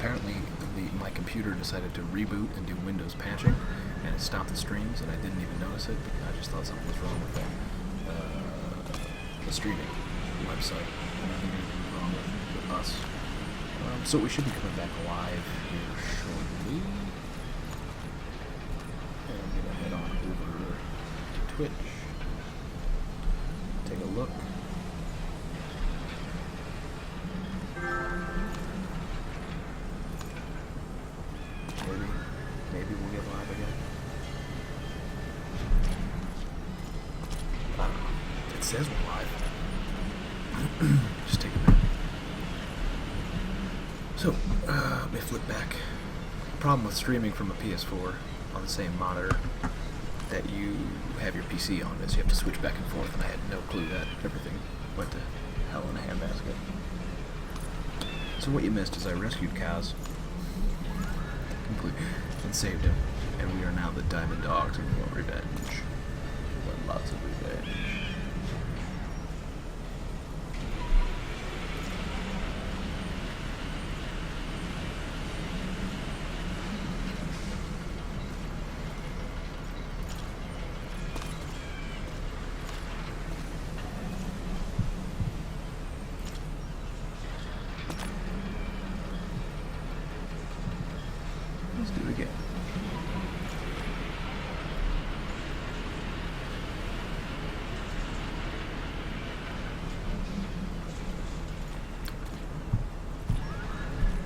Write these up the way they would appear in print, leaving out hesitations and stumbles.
apparently my computer decided to reboot and do Windows patching, and it stopped the streams, and I didn't even notice it because I just thought something was wrong with the streaming website. Nothing wrong with us. So we should be coming back live here shortly. And I'm going to head on over to Twitch. Take a look. Maybe we'll get live again. It says we're live. Just take a minute. So, let me flip back. Problem with streaming from a PS4 on the same monitor that you have your PC on is you have to switch back and forth, and I had no clue that everything went to hell in a handbasket. So what you missed is I rescued Kaz completely and saved him, and we are now the Diamond Dogs and we want revenge. We want lots of revenge. Let's do it again.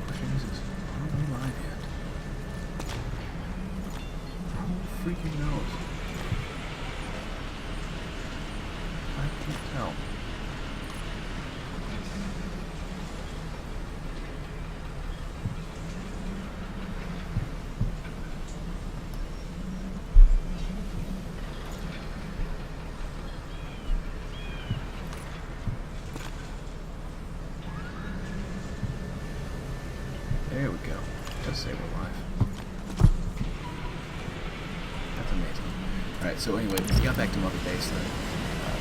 Question is, are we live yet? Who freaking knows? I can't tell. There we go. Just say we're live. That's amazing. Alright, so anyway, we got back to Mother Base then.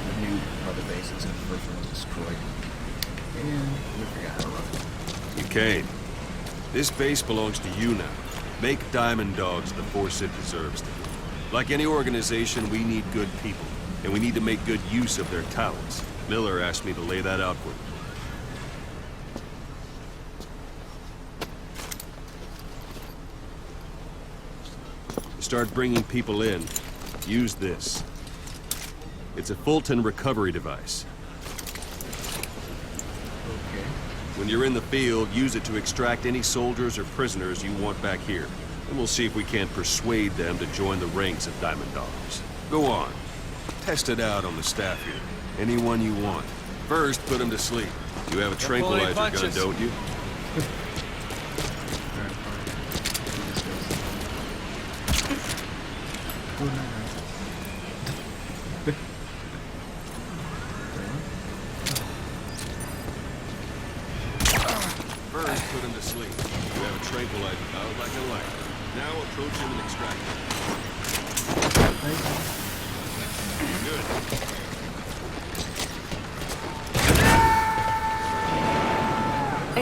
The new Mother Base, since the first one was destroyed. And we forgot how to run it. Duquesne, this base belongs to you now. Make Diamond Dogs the force it deserves to be. Like any organization, we need good people, and we need to make good use of their talents. Miller asked me to lay that out for you. Start bringing people in, use this. It's a Fulton recovery device. Okay. When you're in the field, use it to extract any soldiers or prisoners you want back here. And we'll see if we can't persuade them to join the ranks of Diamond Dogs. Go on. Test it out on the staff here. Anyone you want. First, put them to sleep. You have a tranquilizer gun, don't you? First, put him to sleep. You have a tranquilizer out like a light. Now approach him and extract him. Good.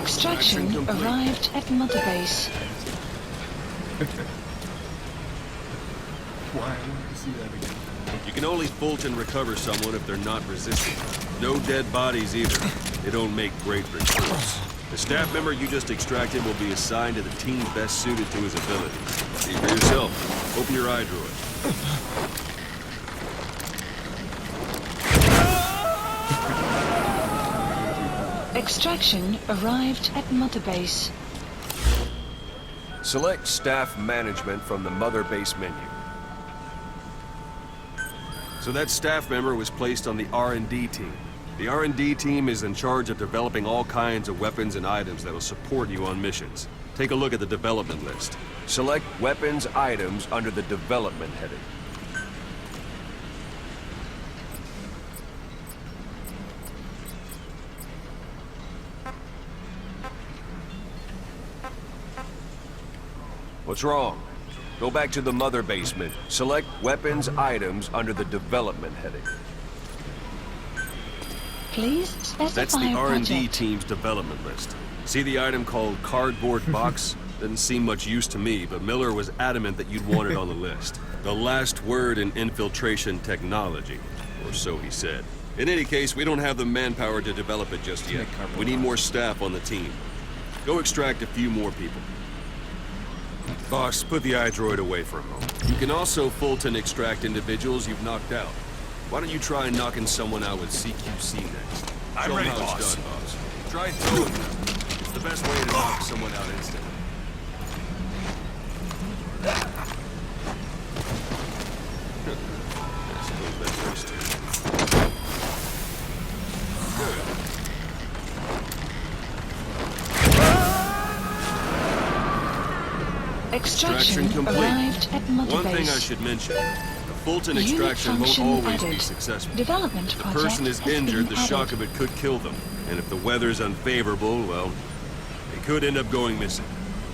Extraction arrived at Mother Base. Why? I wanted to see that again. You can only Fulton recover someone if they're not resistant. No dead bodies either. They don't make great recruits. The staff member you just extracted will be assigned to the team best suited to his abilities. See for yourself. Open your eye droid. Extraction arrived at Mother Base. Select staff management from the Mother Base menu. So that staff member was placed on the R&D team. The R&D team is in charge of developing all kinds of weapons and items that will support you on missions. Take a look at the development list. Select weapons items under the development heading. What's wrong? Go back to the Mother Base menu. Select weapons items under the development heading. Please specify That's the R&D project. team's development list. See the item called cardboard box? Didn't seem much use to me, but Miller was adamant that you'd want it on the list. The last word in infiltration technology, or so he said. In any case, we don't have the manpower to develop it just yet. We need more staff on the team. Go extract a few more people. Boss, put the iDroid away for a moment. You can also Fulton extract individuals you've knocked out. Why don't you try knocking someone out with CQC next? I'm Show 'em ready, how boss. it's done, boss. Try throwing them. It's the best way to knock someone out instantly. I suppose that works too. Extraction complete. arrived at Mother One thing I Base. should mention. The Fulton Unit extraction won't function always be added. successful. Development If the project person is has injured, been the shock added. of it could kill them. And if the weather's unfavorable, well, they could end up going missing.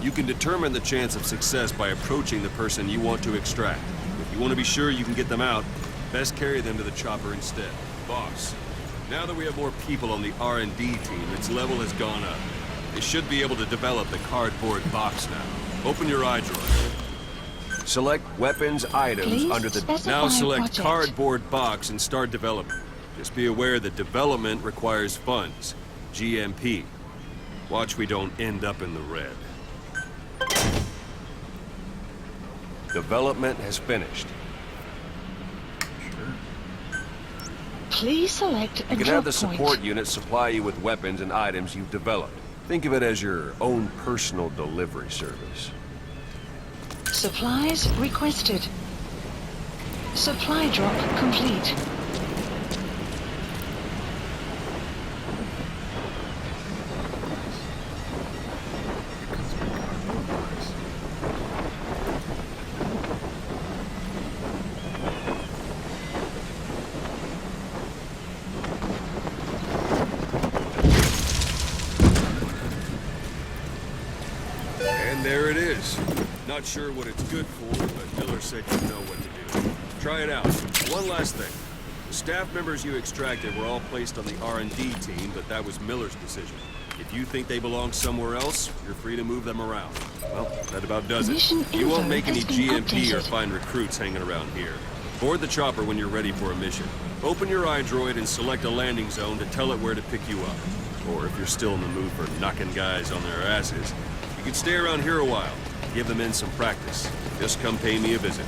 You can determine the chance of success by approaching the person you want to extract. If you want to be sure you can get them out, best carry them to the chopper instead. Boss, now that we have more people on the R&D team, its level has gone up. They should be able to develop the cardboard box now. Open your iDroid. Select weapons items Please under the... specify Now select project. cardboard box and start development. Just be aware that development requires funds. GMP. Watch we don't end up in the red. Development has finished. Please select a You can drop have the point. support unit supply you with weapons and items you've developed. Think of it as your own personal delivery service. Supplies requested. Supply drop complete. And there it is. Not sure what it's good for, but Miller said you know what to do. Try it out. One last thing. The staff members you extracted were all placed on the R&D team, but that was Miller's decision. If you think they belong somewhere else, you're free to move them around. Well, that about does it. Mission You won't info make any has been GMP or updated. find recruits hanging around here. Board the chopper when you're ready for a mission. Open your iDroid and select a landing zone to tell it where to pick you up. Or if you're still in the mood for knocking guys on their asses, you can stay around here a while. Give them in some practice. Just come pay me a visit.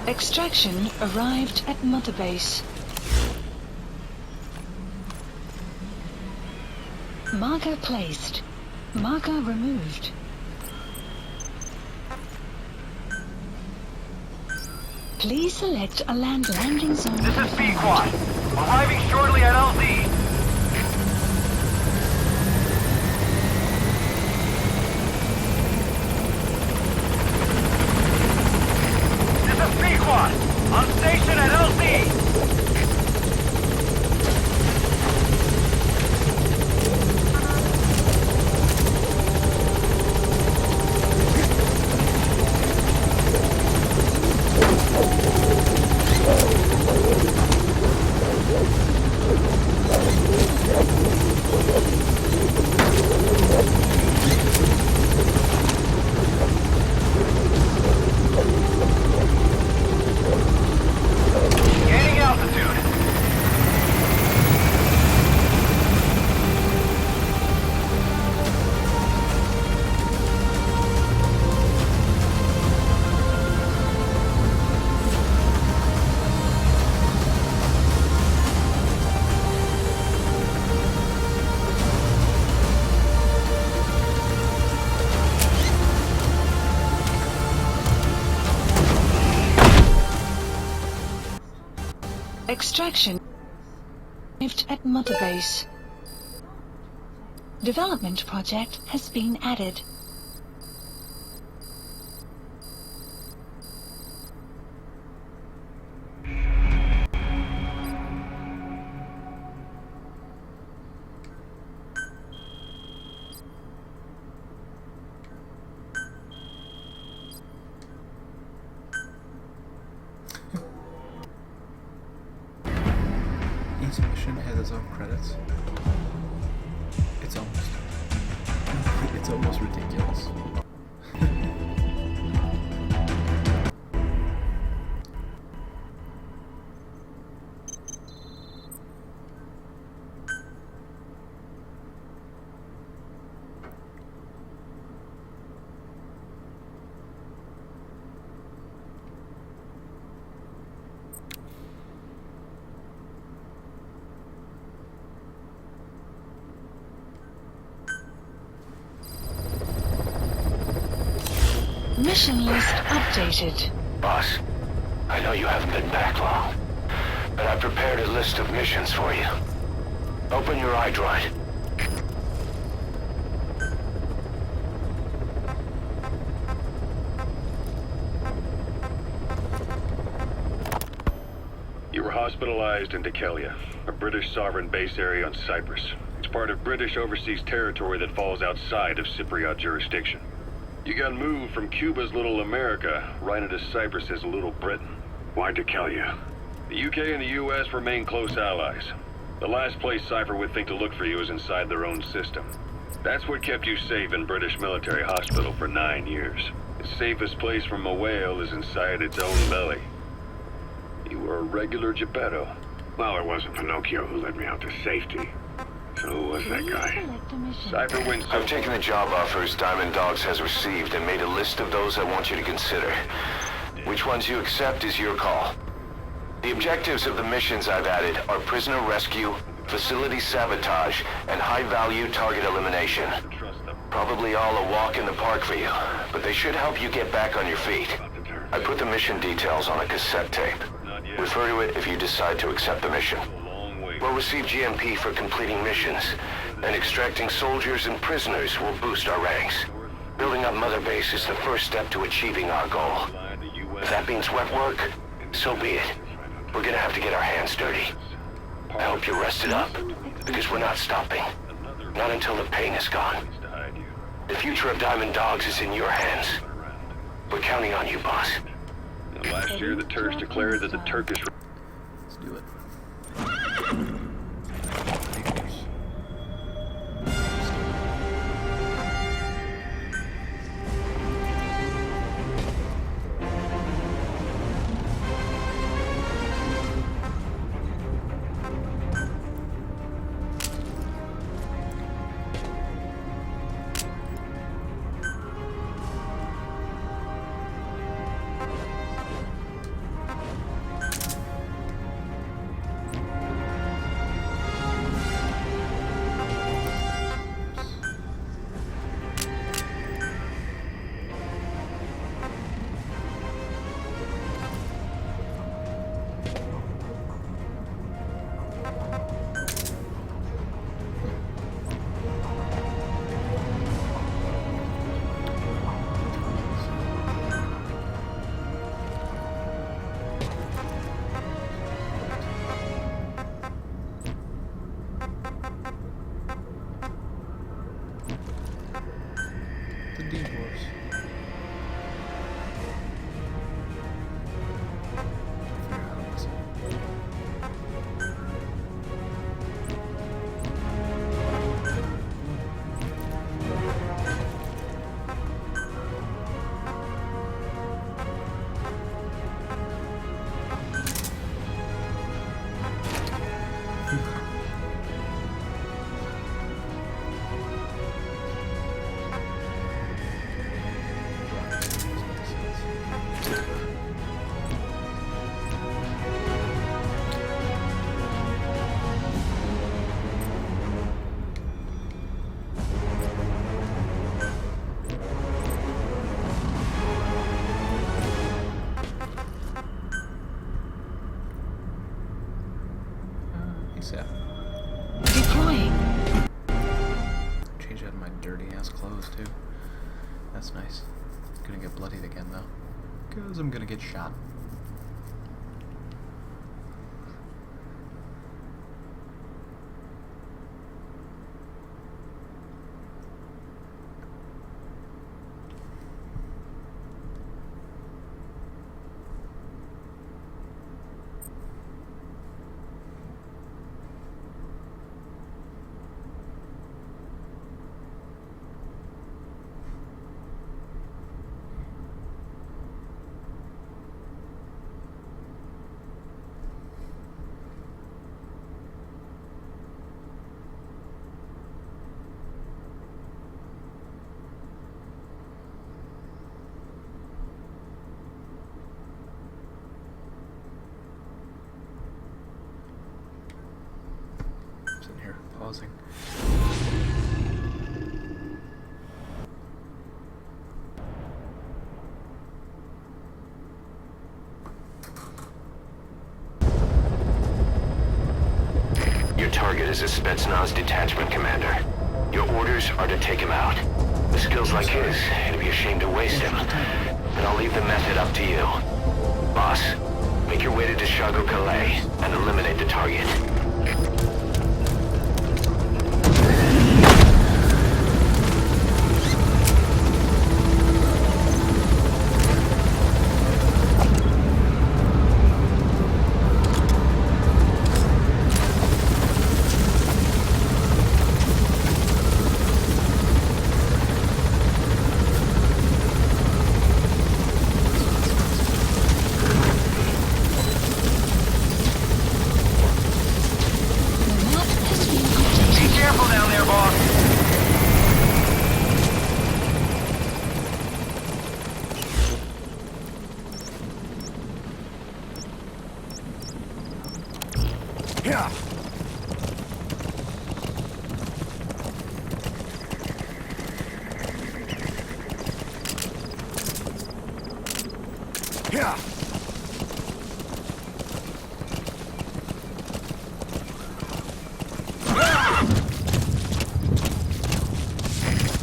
Extraction arrived at Mother Base. Marker placed. Marker removed. Please select a landing zone. This is confirmed. B-Quad. Arriving shortly at LZ. This is B-Quad. On station at LZ. Gaining altitude. Extraction arrived at Mother Base. Development project has been added. credits. It's almost it's almost ridiculous. Mission list updated. Boss, I know you haven't been back long, but I prepared a list of missions for you. Open your iDroid. You were hospitalized in Dikelia, a British sovereign base area on Cyprus. It's part of British overseas territory that falls outside of Cypriot jurisdiction. You got moved from Cuba's Little America right into Cyprus's Little Britain. Why Dikelia? The UK and the US remain close allies. The last place Cypher would think to look for you is inside their own system. That's what kept you safe in British military hospital for 9 years. The safest place from a whale is inside its own belly. You were a regular Geppetto. Well, it wasn't Pinocchio who led me out to safety. So who was that guy? Cypher wins. I've taken the job offers Diamond Dogs has received and made a list of those I want you to consider. Which ones you accept is your call. The objectives of the missions I've added are prisoner rescue, facility sabotage, and high-value target elimination. Probably all a walk in the park for you, but they should help you get back on your feet. I put the mission details on a cassette tape. Refer to it if you decide to accept the mission. We'll receive GMP for completing missions, and extracting soldiers and prisoners will boost our ranks. Building up Mother Base is the first step to achieving our goal. If that means wet work, so be it. We're gonna have to get our hands dirty. I hope you're rested up, because we're not stopping. Not until the pain is gone. The future of Diamond Dogs is in your hands. We're counting on you, boss. Last year, the Turks declared that the Turkish... Let's do it. Deploying. Change out of my dirty ass clothes too. That's nice. Gonna get bloodied again though. Cause I'm gonna get shot. as a Spetsnaz detachment commander. Your orders are to take him out. With skills like his, it'd be a shame to waste him. But I'll leave the method up to you. Boss, make your way to Deshago Calais and eliminate the target.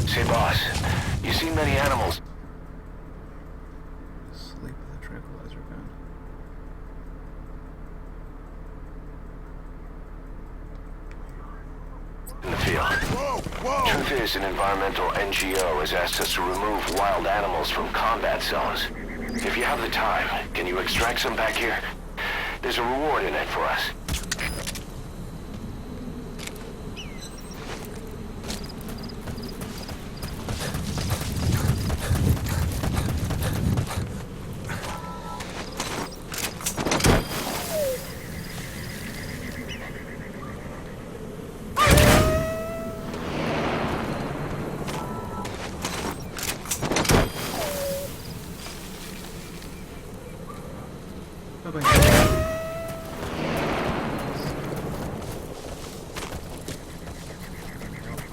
Say, boss, you seen many animals? Sleep with a tranquilizer gun. In the field. Truth is, an environmental NGO has asked us to remove wild animals from combat zones. If you have the time, can you extract some back here? There's a reward in it for us.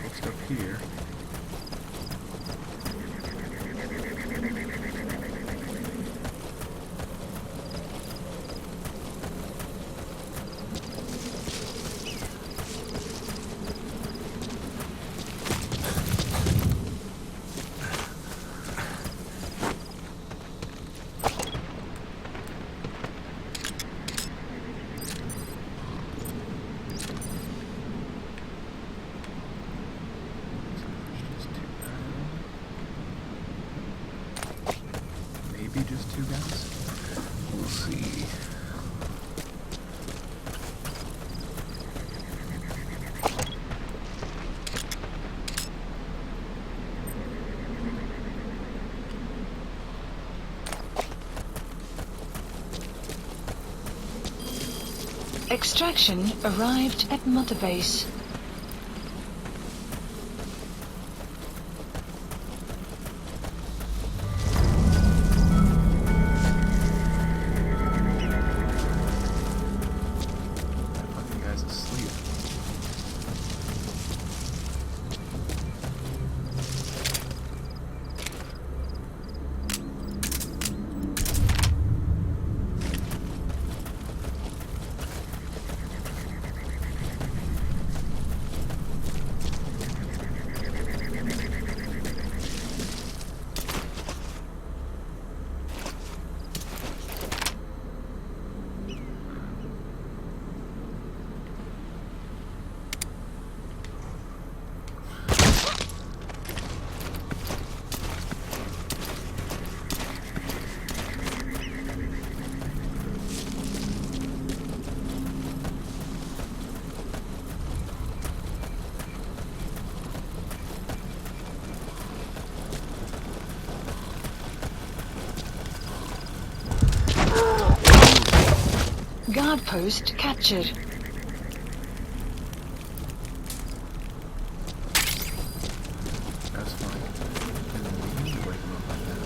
What's up here? Maybe just two guys? We'll see. Extraction arrived at Mother Base. Guard post captured. That's fine. Didn't mean to wake him up like that.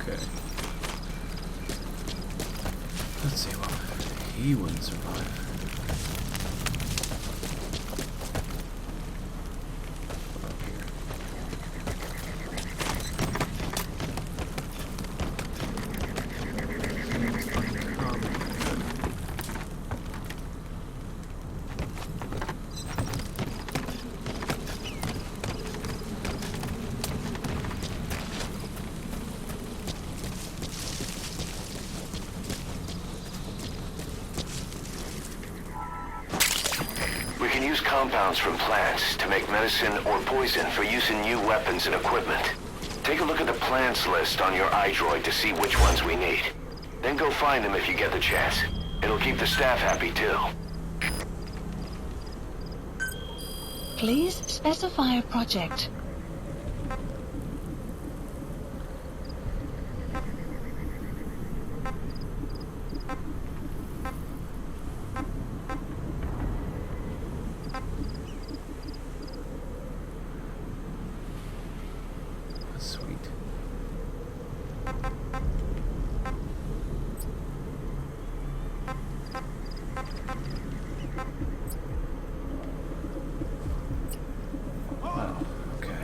Okay. Let's see, well, he wouldn't survive. compounds from plants to make medicine or poison for use in new weapons and equipment. Take a look at the plants list on your iDroid to see which ones we need. Then go find them if you get the chance. It'll keep the staff happy too. Please specify a project. That's sweet. Wow, okay.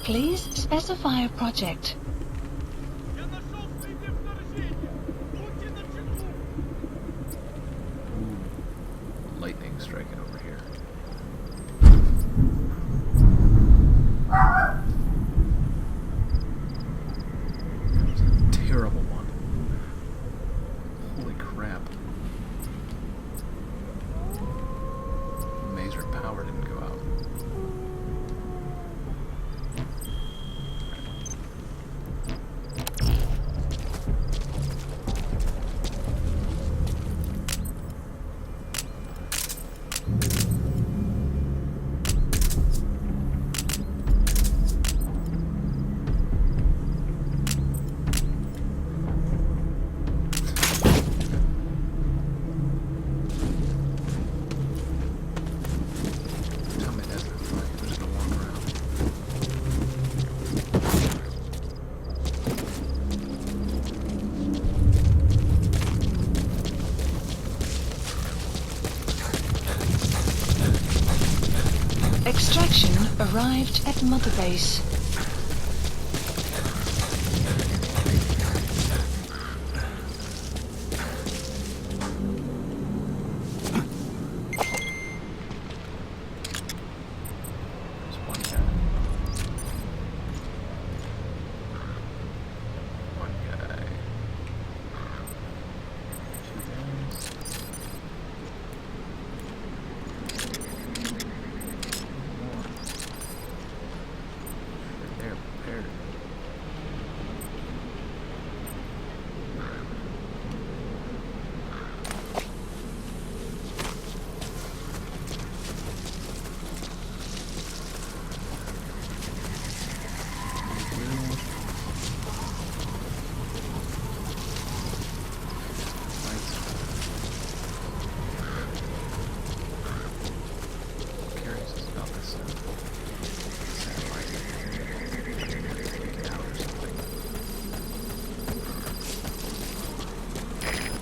Please specify a project. Lightning striking over here. That was a terrible one. Holy crap. Mazer power didn't go out. Tell me that's not right. I'm just gonna walk around. Extraction arrived at Mother Base. There's one guy. One guy. Two guys. More. They're prepared. Curious about this satellite taken out or something.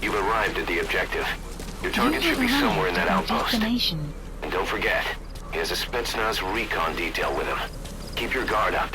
You've arrived at the objective. Your You target should have be somewhere in arrived that at your outpost. destination. And don't forget, he has a Spetsnaz recon detail with him. Keep your guard up.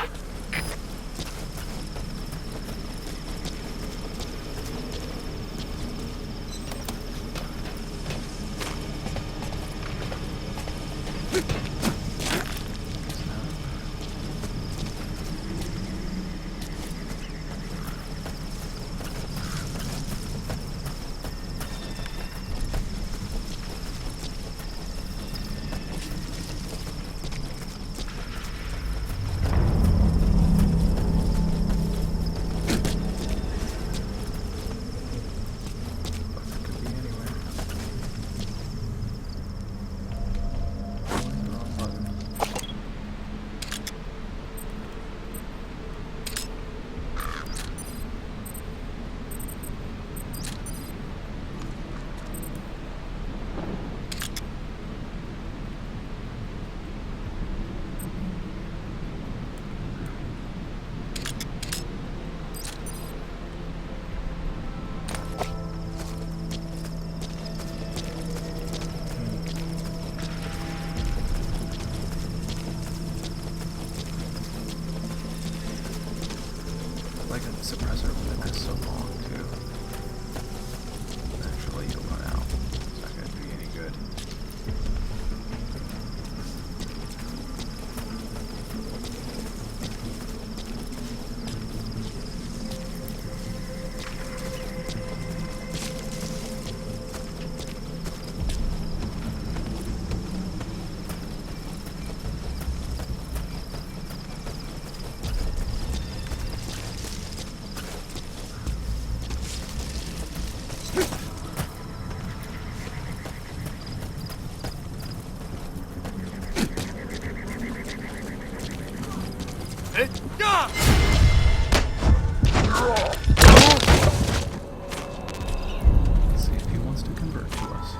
wants to convert to us.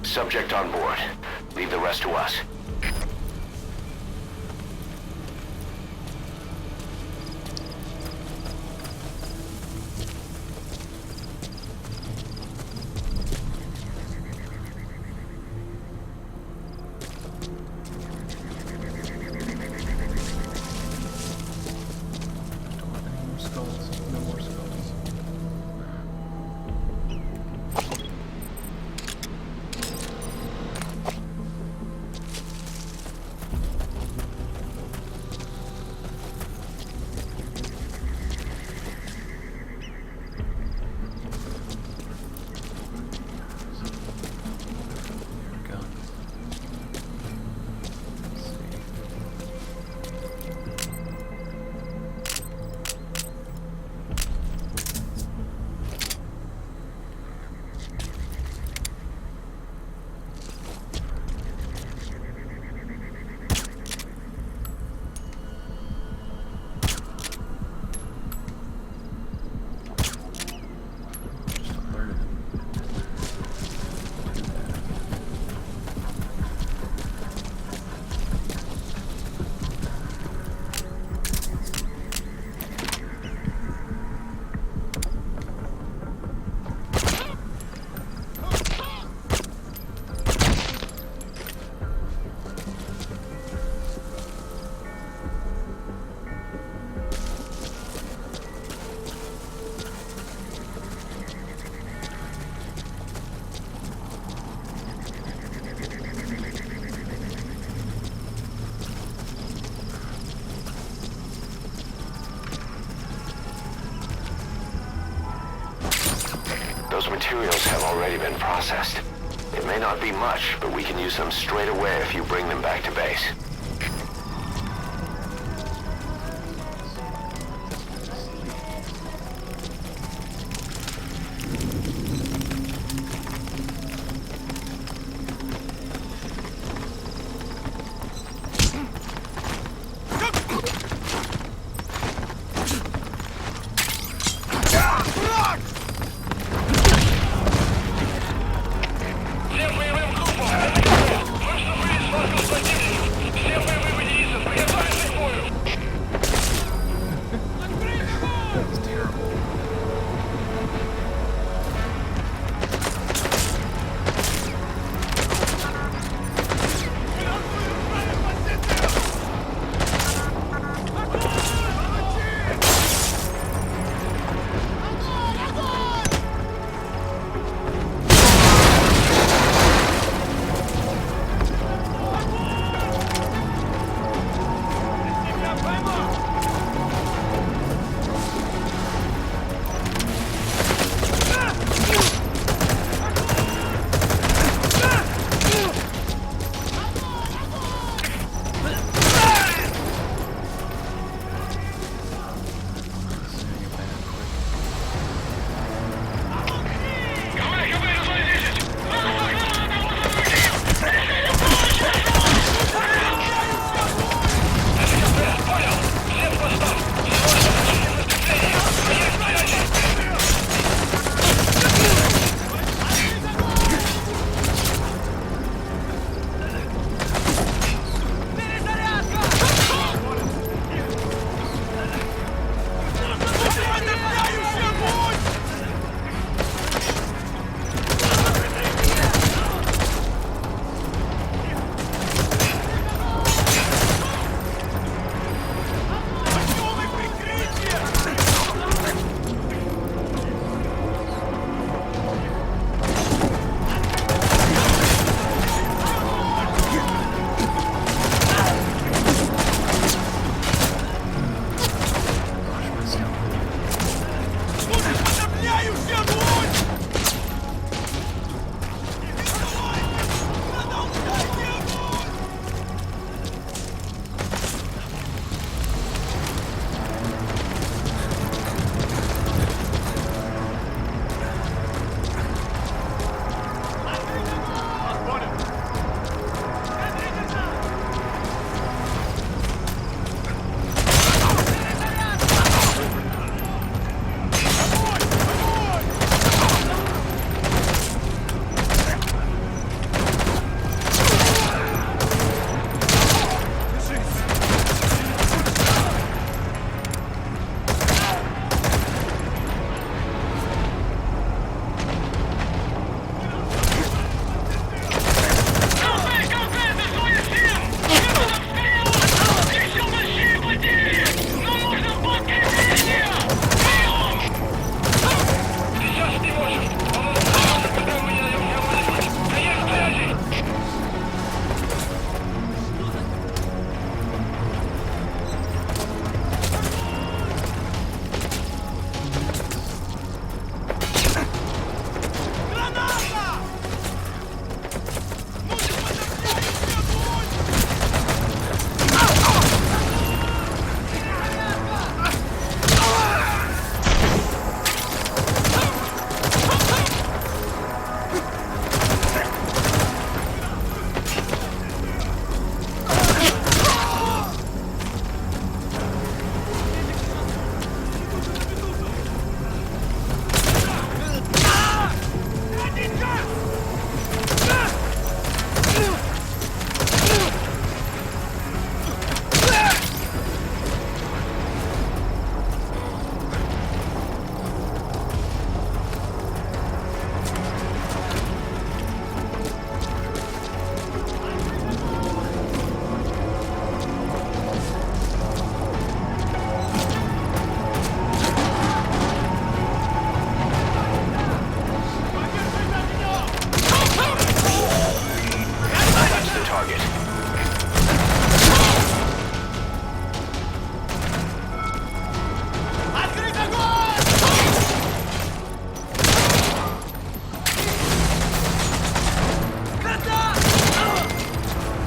Subject on board. Leave the rest to us. Don't have any more skulls. No more skulls. Gun. Let's see. Just alerted him. Those materials have already been processed. It may not be much, but we can use them straight away if you bring them back to base.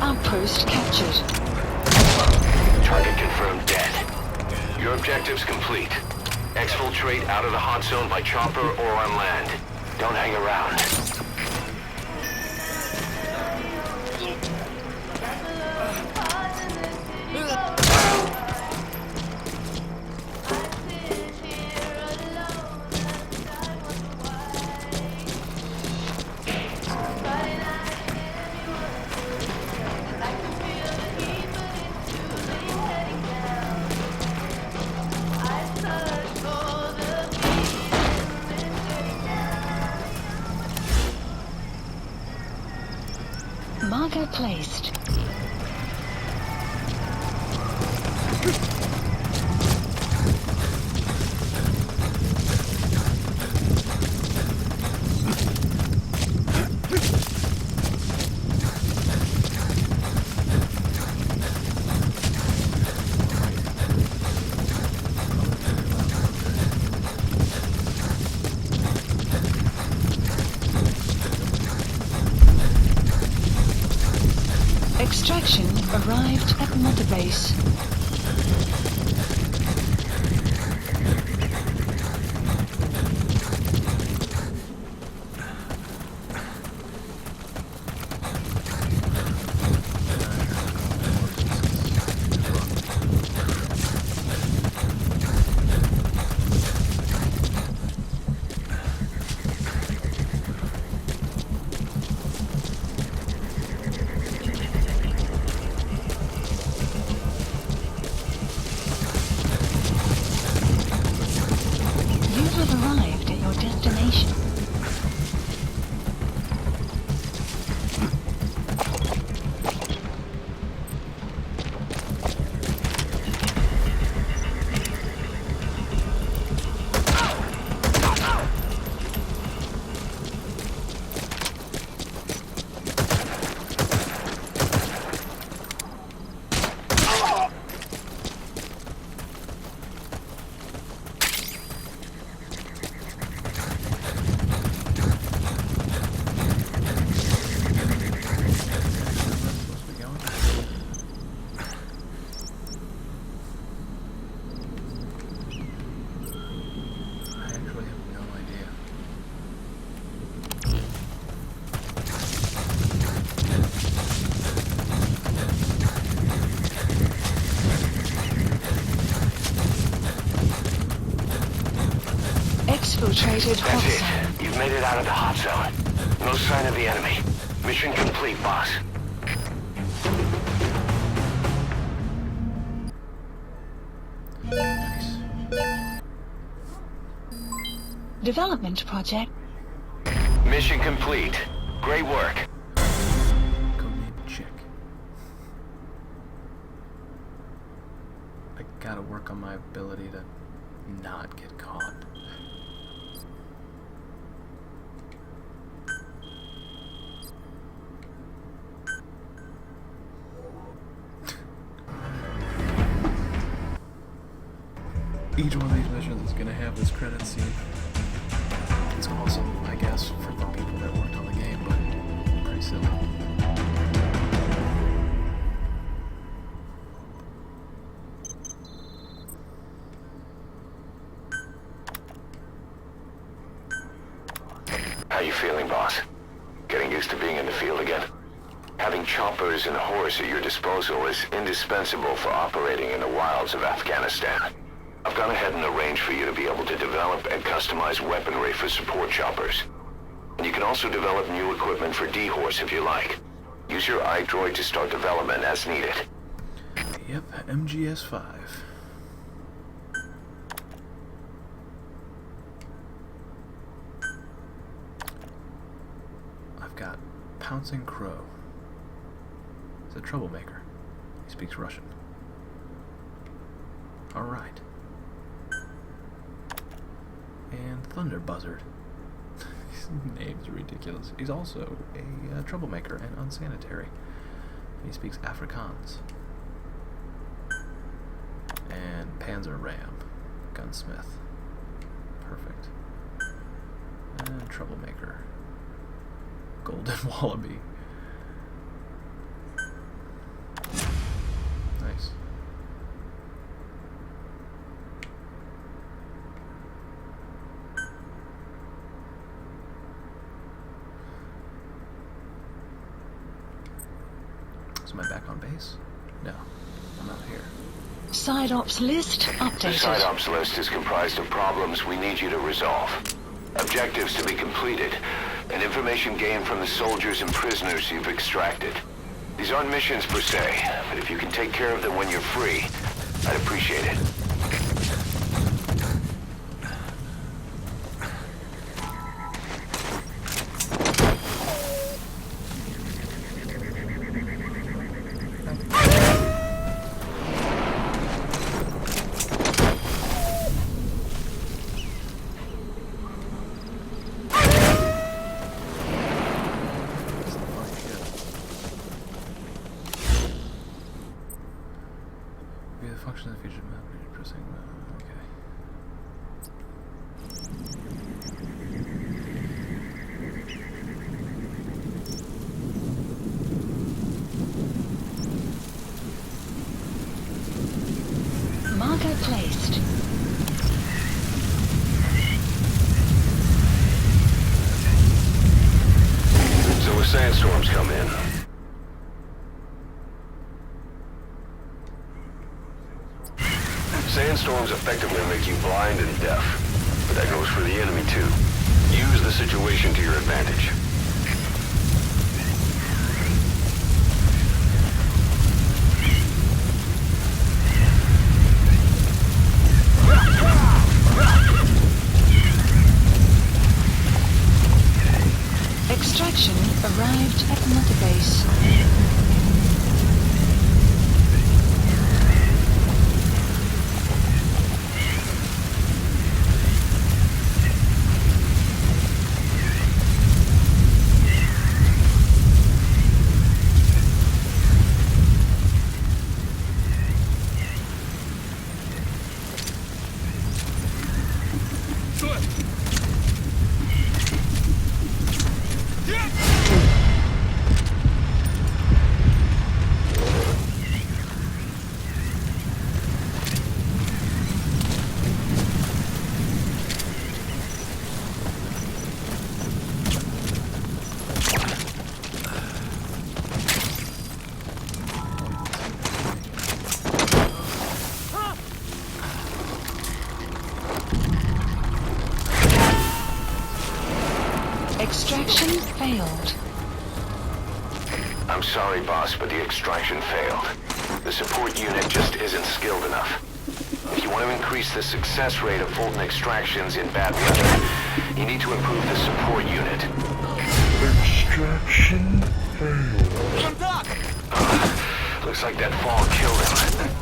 Outpost captured. Target confirmed dead. Your objective's complete. Exfiltrate out of the hot zone by chopper or on land. Don't hang around. Marker placed. Extraction arrived at Mother Base. Arrived at your destination. Exfiltrated hot That's zone. it. You've made it out of the hot zone. No sign of the enemy. Mission complete, boss. Nice. Development project. Mission complete. Great work. Codename check. I gotta work on my ability to not get caught. Each one of these missions is gonna have this credit scene. It's awesome, I guess, for the people that worked on the game, but pretty silly. How you feeling, boss? Getting used to being in the field again? Having choppers and horse at your disposal is indispensable for operating in the wilds of Afghanistan. I've gone ahead and arranged for you to be able to develop and customize weaponry for support choppers. And you can also develop new equipment for D-Horse if you like. Use your iDroid to start development as needed. Yep, MGS-5. I've got Pouncing Crow. He's a troublemaker. He speaks Russian. Alright. And Thunder Buzzard. His name's ridiculous. He's also a troublemaker and unsanitary. He speaks Afrikaans. And Panzer Ram. Gunsmith. Perfect. And troublemaker. Golden Wallaby. Am I back on base? No, I'm out here. Side ops list The updated. side ops list is comprised of problems we need you to resolve. Objectives to be completed, and information gained from the soldiers and prisoners you've extracted. These aren't missions per se, but if you can take care of them when you're free, I'd appreciate it. Be the function of the featured map, pressing okay. Marker placed. So as sandstorms come in, sandstorms effectively make you blind and deaf, but that goes for the enemy too. Use the situation to your advantage. Extraction arrived at Mother Base. Extraction failed. I'm sorry, boss, but the extraction failed. The support unit just isn't skilled enough. If you want to increase the success rate of Fulton extractions in bad weather, you need to improve the support unit. Extraction failed. Looks like that fall killed him.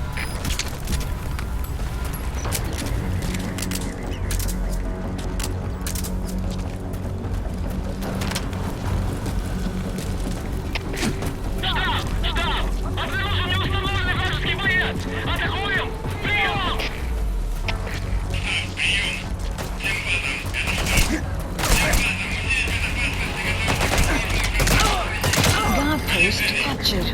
Guard post captured.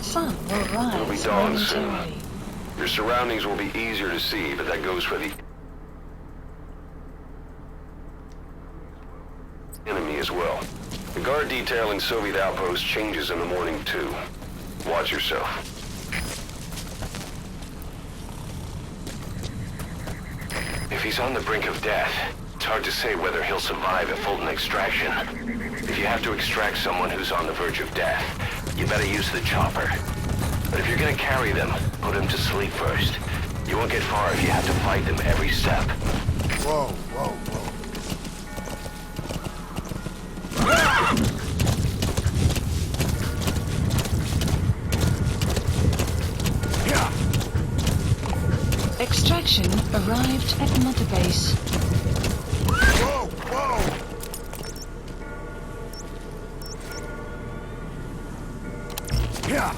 Sun will It'll be rise dawn soon. momentarily. Your surroundings will be easier to see, but that goes for the enemy as well. The guard detail in Soviet outpost changes in the morning too. Watch yourself. If he's on the brink of death, it's hard to say whether he'll survive a Fulton extraction. If you have to extract someone who's on the verge of death, you better use the chopper. But if you're gonna carry them, put them to sleep first. You won't get far if you have to fight them every step. Whoa, whoa, whoa. Extraction arrived at Mother Base. Whoa, whoa! Yeah.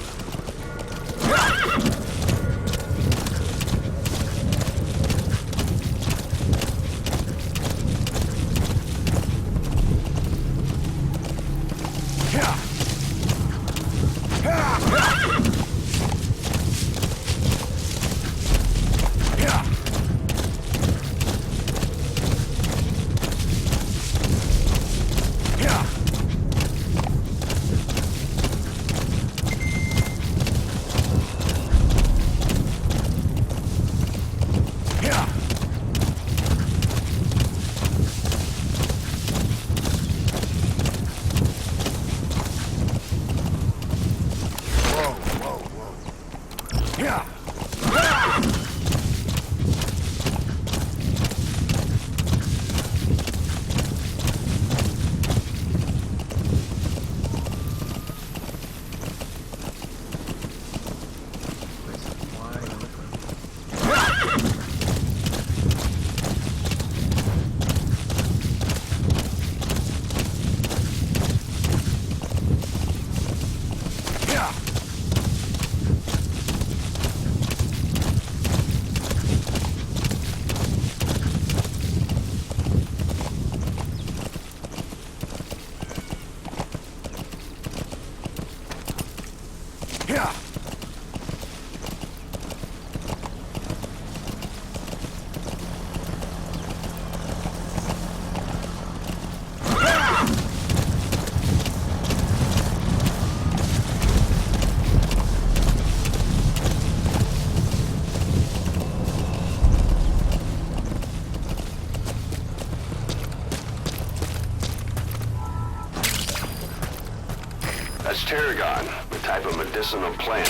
That's tarragon, a type of medicinal plant.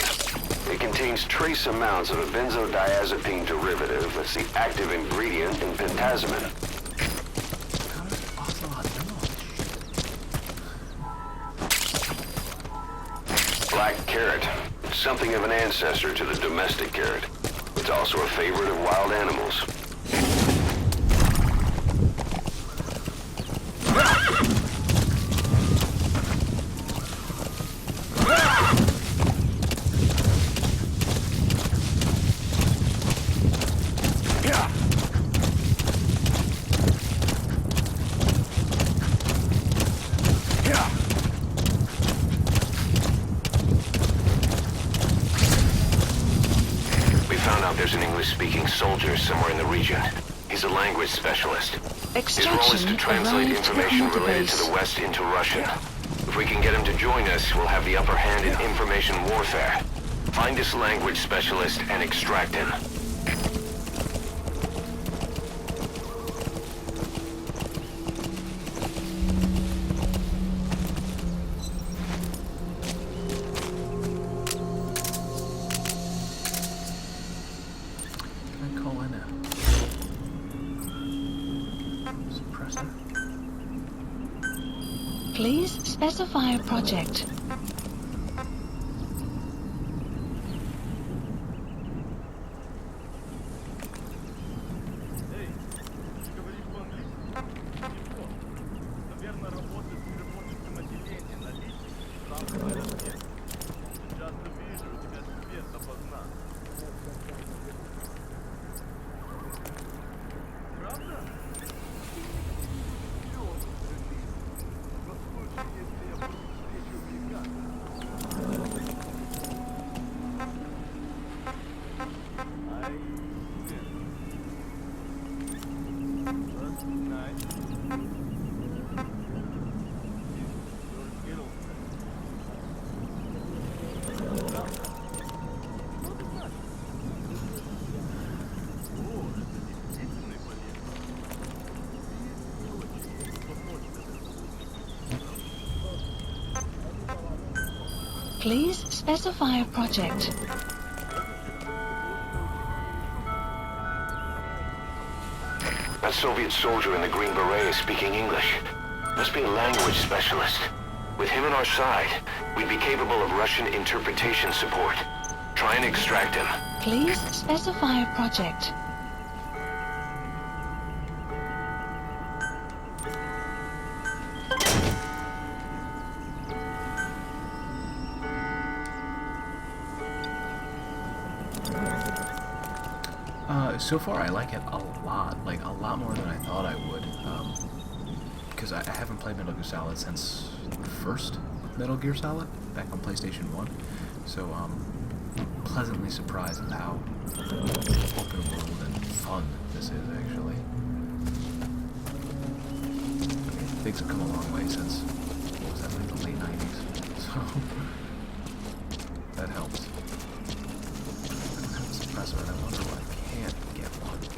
It contains trace amounts of a benzodiazepine derivative that's the active ingredient in pentazimine. How does Ocelot know all this shit? Black carrot. Something of an ancestor to the domestic carrot. It's also a favorite of wild animals. There's an English-speaking soldier somewhere in the region. He's a language specialist. His role is to translate information related to the West into Russian. If we can get him to join us, we'll have the upper hand in information warfare. Find this language specialist and extract him. Please specify a project. Please specify a project. That Soviet soldier in the green beret is speaking English. Must be a language specialist. With him on our side, we'd be capable of Russian interpretation support. Try and extract him. Please specify a project. So far I like it a lot, like a lot more than I thought I would, because I haven't played Metal Gear Solid since the first Metal Gear Solid, back on PlayStation 1, so I'm pleasantly surprised at how open world and fun this is, actually. I mean, things have come a long way since, what was that, like the late 90s, so that helps. That's impressive, and I wonder why I can't get one either.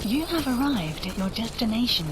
You have arrived at your destination.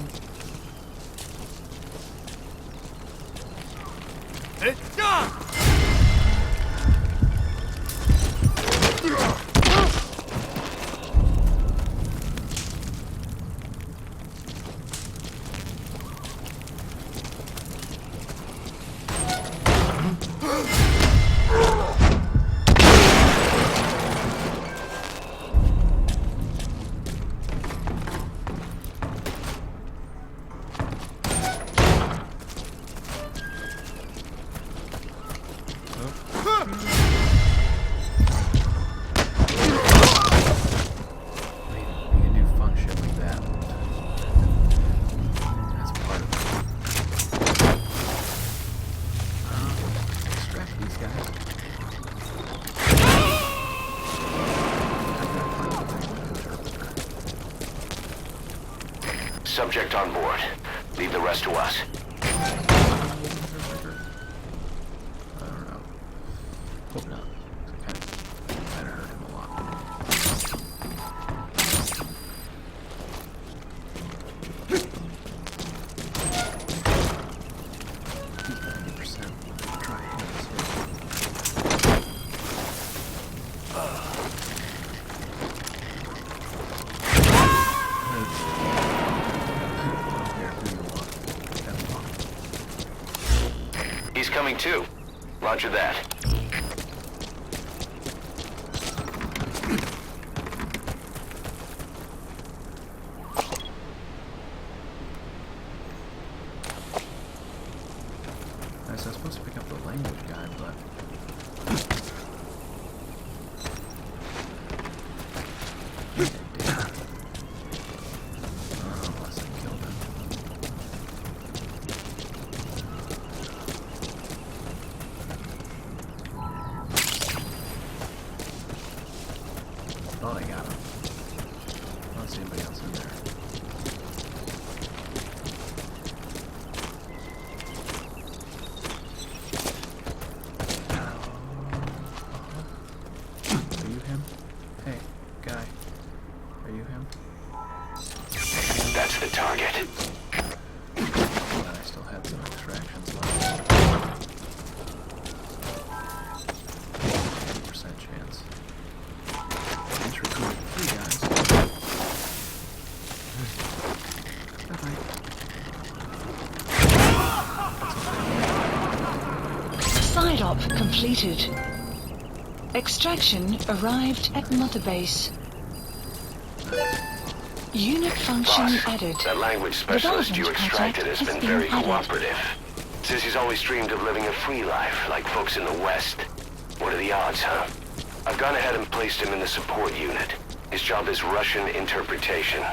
Subject on board. Leave the rest to us. I don't know. Hope not. I kind of hurt him a lot. incoming too. Roger that. I was supposed to pick up the language guide, but... unless I killed him. Thought I got him. I don't see anybody else in there. Are you him? Hey, guy. Are you him? That's the target. Glad I still had some extractions left. 50% chance. Thanks for recruiting 3 guys. Bye-bye. Side op completed. Extraction arrived at Mother Base. Unit function Boss, added. that language specialist you Development extracted has project been very added. cooperative. Says he's always dreamed of living a free life, like folks in the West. What are the odds, huh? I've gone ahead and placed him in the support unit. His job is Russian interpretation.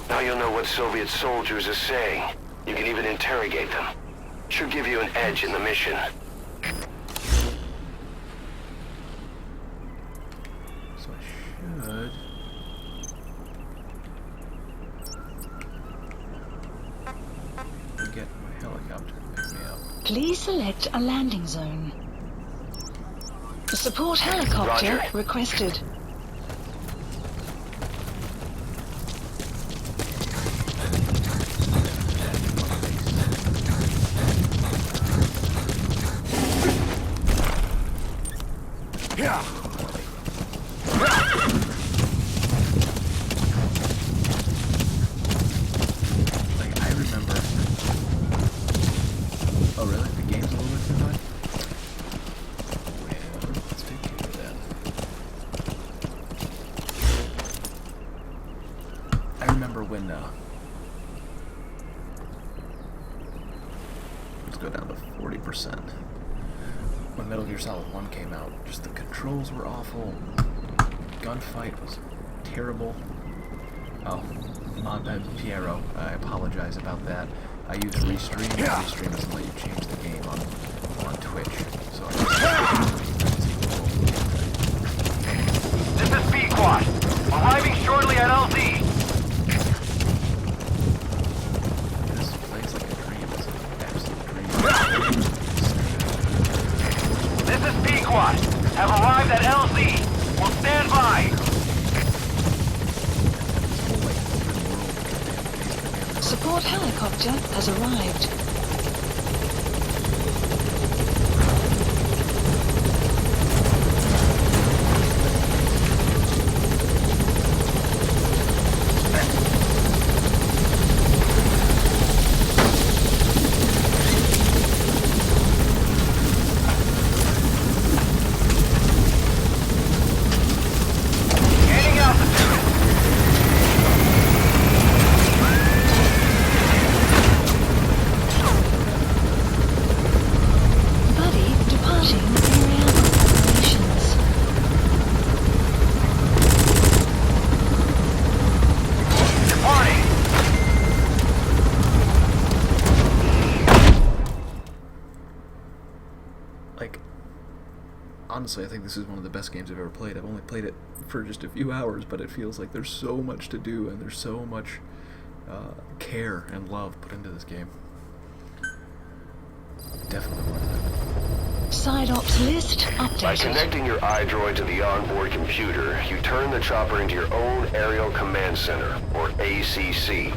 Now you'll know what Soviet soldiers are saying. You can even interrogate them. Should give you an edge in the mission. So I should... get my helicopter to pick me up. Please select a landing zone. Support helicopter Roger. requested. Yeah. Like, I remember... Oh, really? The game's a little bit too much? Well, let's take care of that. I remember when, let's go down to 40%. When Metal Gear Solid 1 came out, just the controls were awful. Gunfight was terrible. Oh, Piero, I apologize about that. I use Restream. Restream doesn't let you change the game on Twitch, so I This is Pequod. Arriving shortly at LZ. this plays like a dream. It's an absolute dream. This is Pequod. Have arrived at LZ. Will stand by. This whole like open world command-based Support helicopter has arrived. Gaining altitude. Buddy departing area of operations. Departing. like, honestly, I think this is one of the best games I've ever played. I've only played it for just a few hours, but it feels like there's so much to do and there's so much care and love put into this game. Definitely worth it. Side ops list By updated. connecting your iDroid to the onboard computer, you turn the chopper into your own Aerial Command Center, or ACC.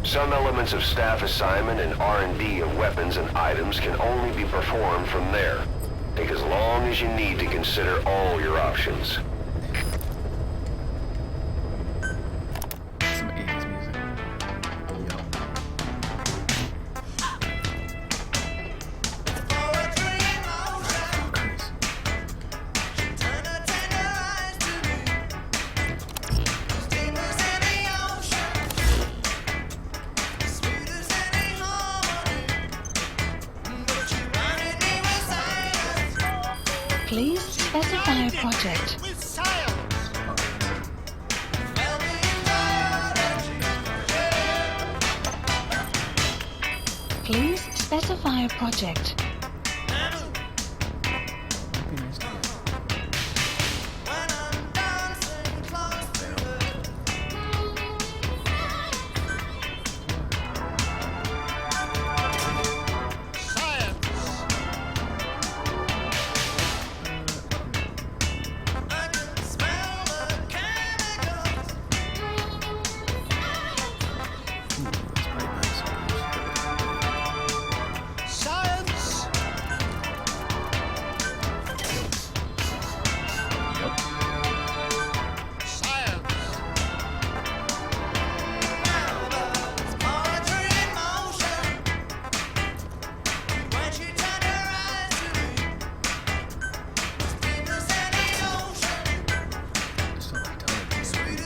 Some elements of staff assignment and R&D of weapons and items can only be performed from there. Take as long as you need to consider all your options. Some 80s music. Yup. specify a project. Please specify a project. Be nice to get. That's pretty nice. Yep. Just don't like telling me to read it.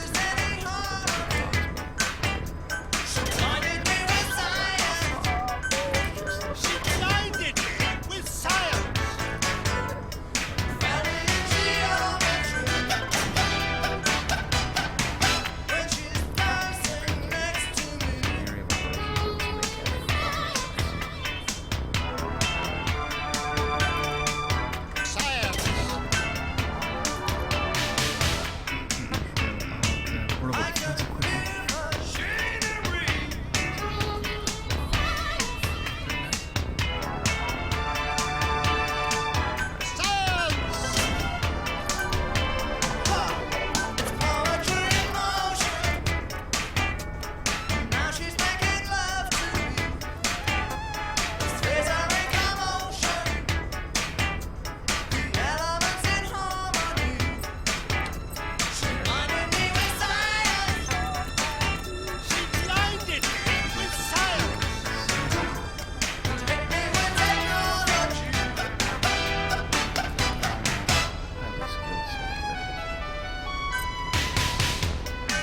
Portable defense equipment.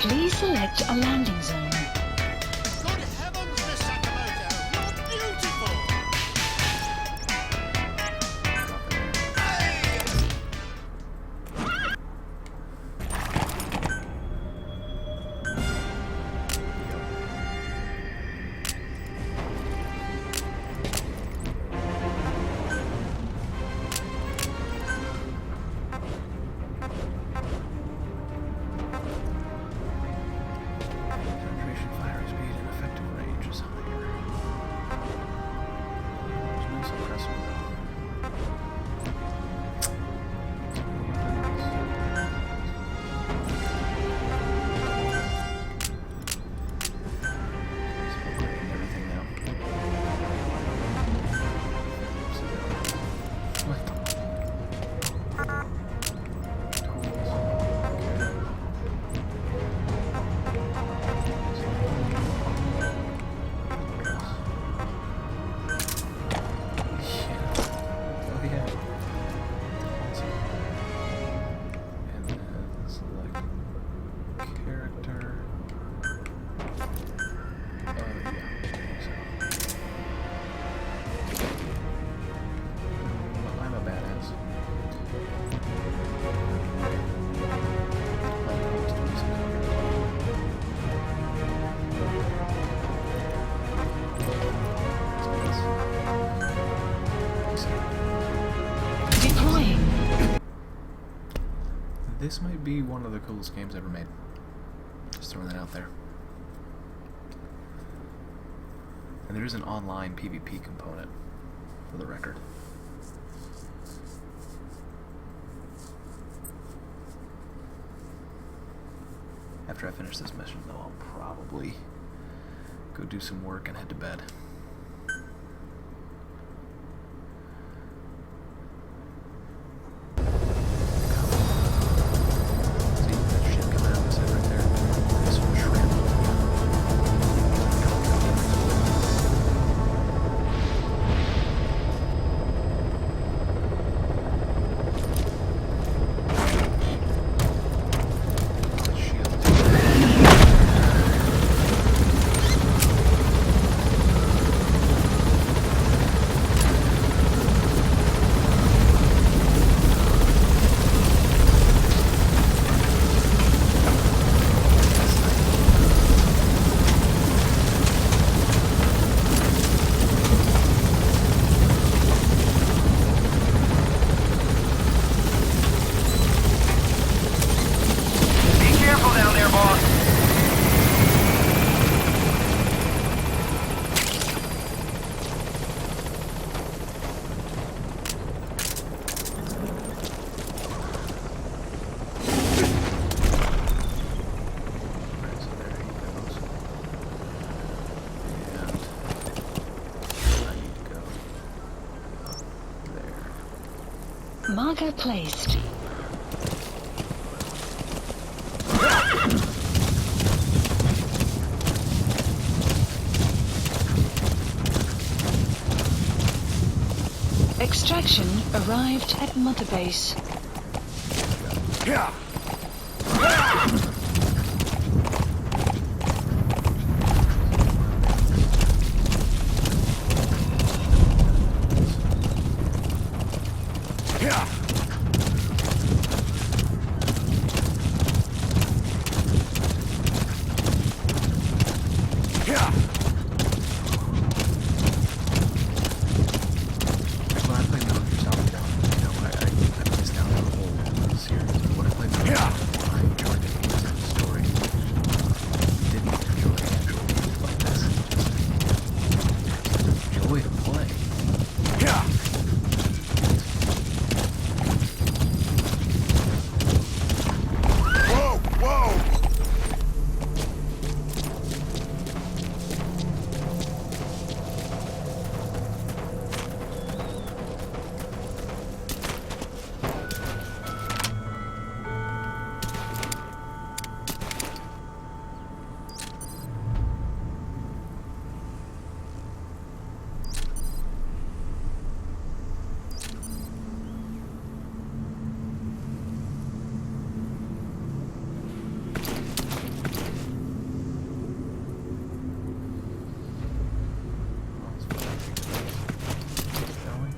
Please select a landing zone. Penetration, fire speed, and effective range is higher. There's no suppressor everything now. What? Oh yeah. Awesome. And then select character. Yeah. So. I'm a badass. Deploying. This might be one of the coolest games ever made. Just throwing that out there. And there is an online PvP component, for the record. After I finish this mission, though, I'll probably go do some work and head to bed. See that shit coming out of this head right there? This one shrimp. That shield. Tracker placed. Extraction arrived at Mother Base. Yeah. Yeah. Yeah. When I play Metal Gear Solid now, you know, I missed out on the whole series. But when I played Metal Gear Yeah. Solid, I enjoyed it because of the story. Didn't enjoy actual games like this. Just joy to play. Yeah. Whoa, whoa. Shall we?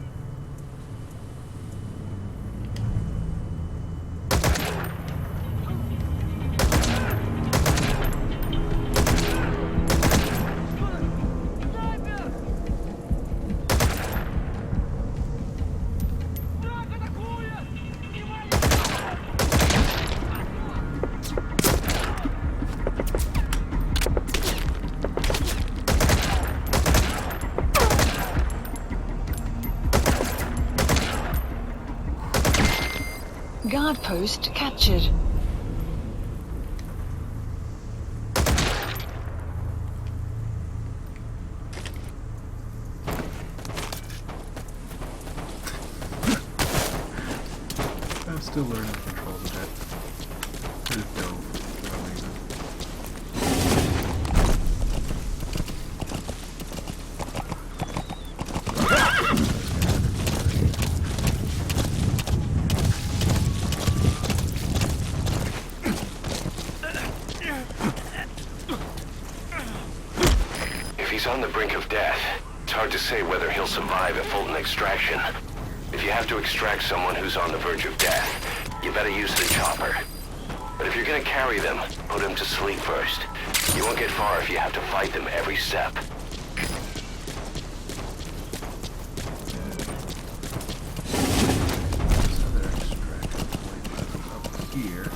Guard post captured. I'm still learning the controls of that. It is dope for no reason. If he's on the brink of death, it's hard to say whether he'll survive a Fulton extraction. If you have to extract someone who's on the verge of death, you better use the chopper. But if you're gonna carry them, put them to sleep first. You won't get far if you have to fight them every step. Other extraction point up here.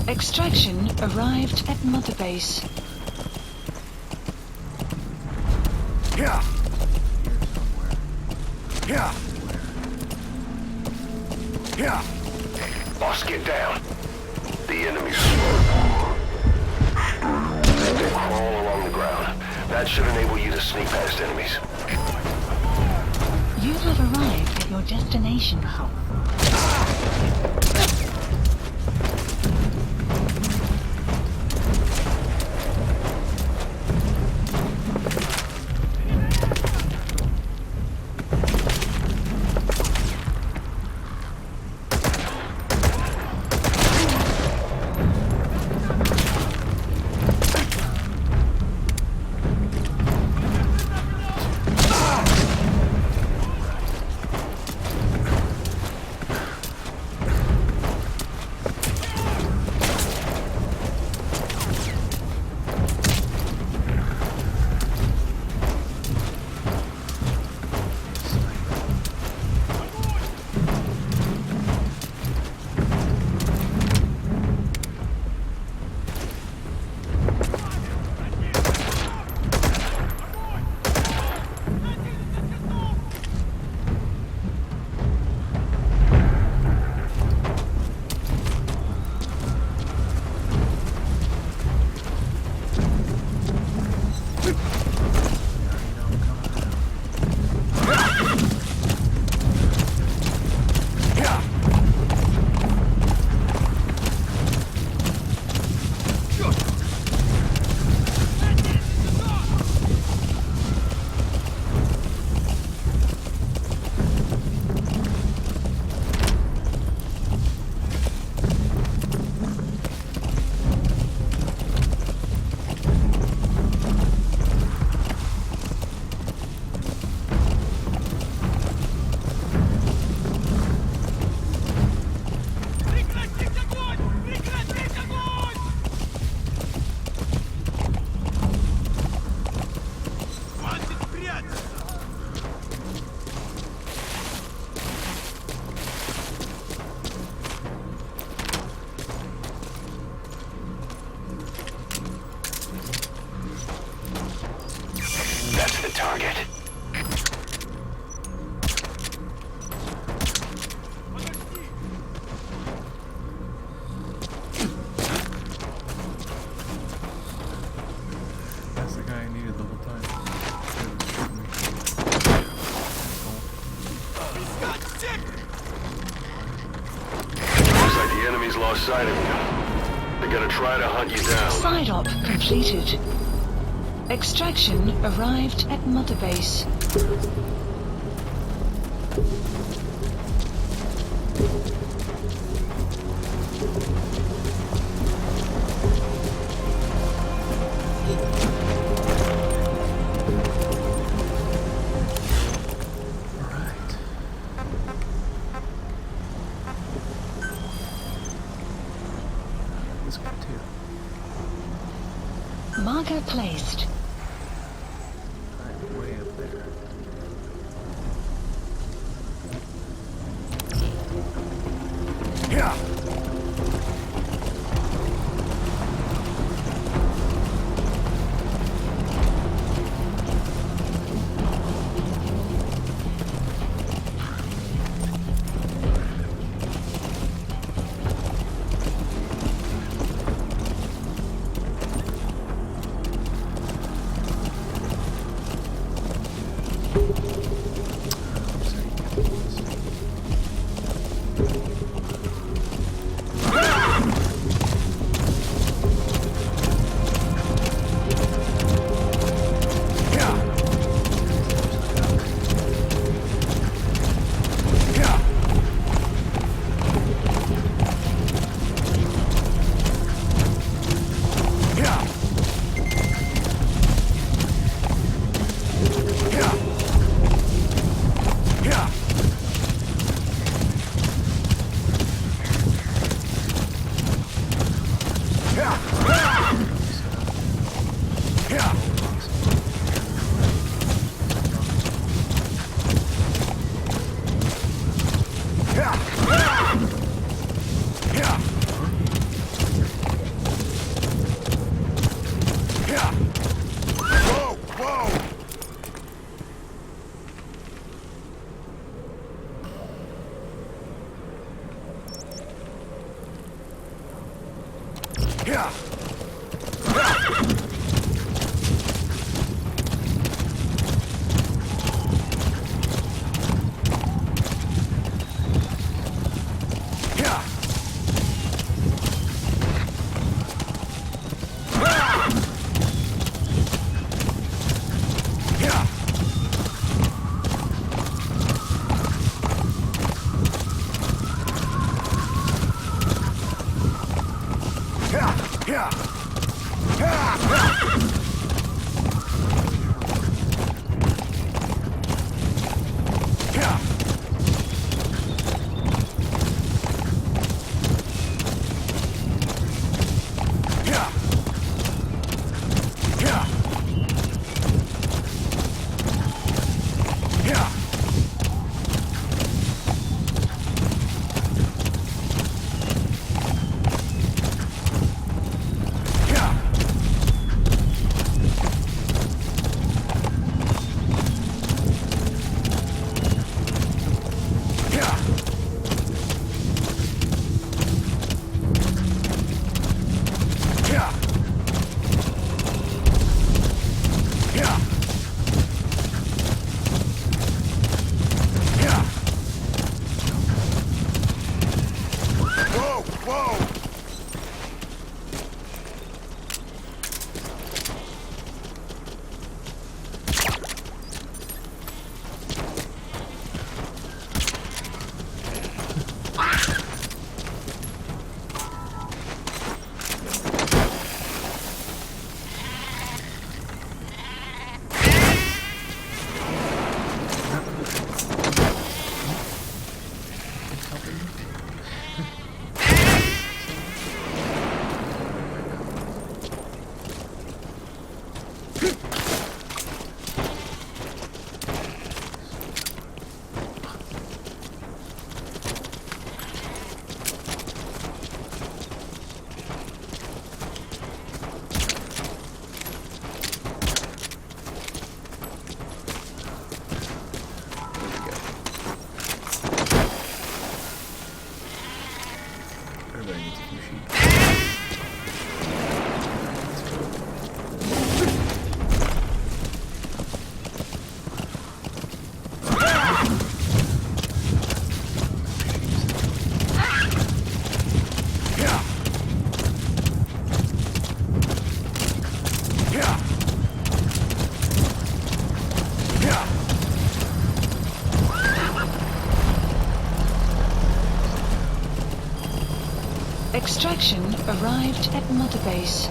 Extraction arrived at Mother Base. Yeah. Here somewhere. Yeah. Yeah. Boss, get down. The enemy's slow. They crawl along the ground. That should enable you to sneak past enemies. You have arrived at your destination. target. That's the guy I needed the whole time. Looks like the enemy's lost sight of you. They're gonna try to hunt you down. Side op completed. Extraction arrived at Mother Base. Alright. This guy too. Marker placed. Alright, way up there. Yeah. Yeah. Yeah. Extraction arrived at Mother Base.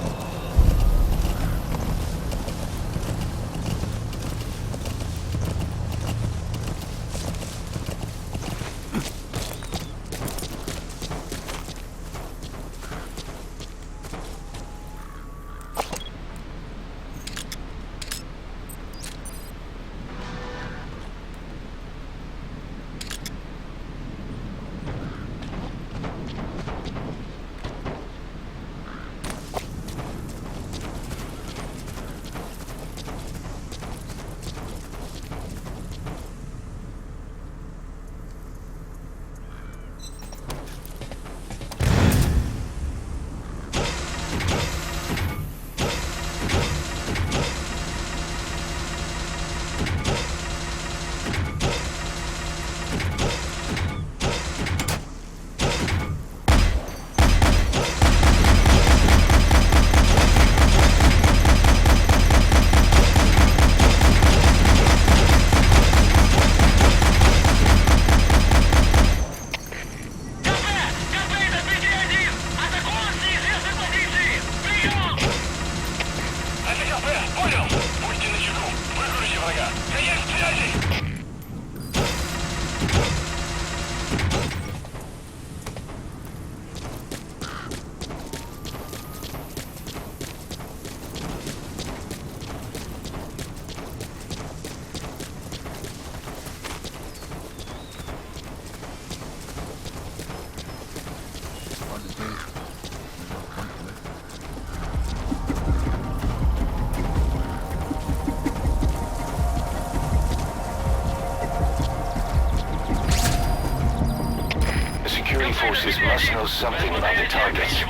Forces must know something about the targets.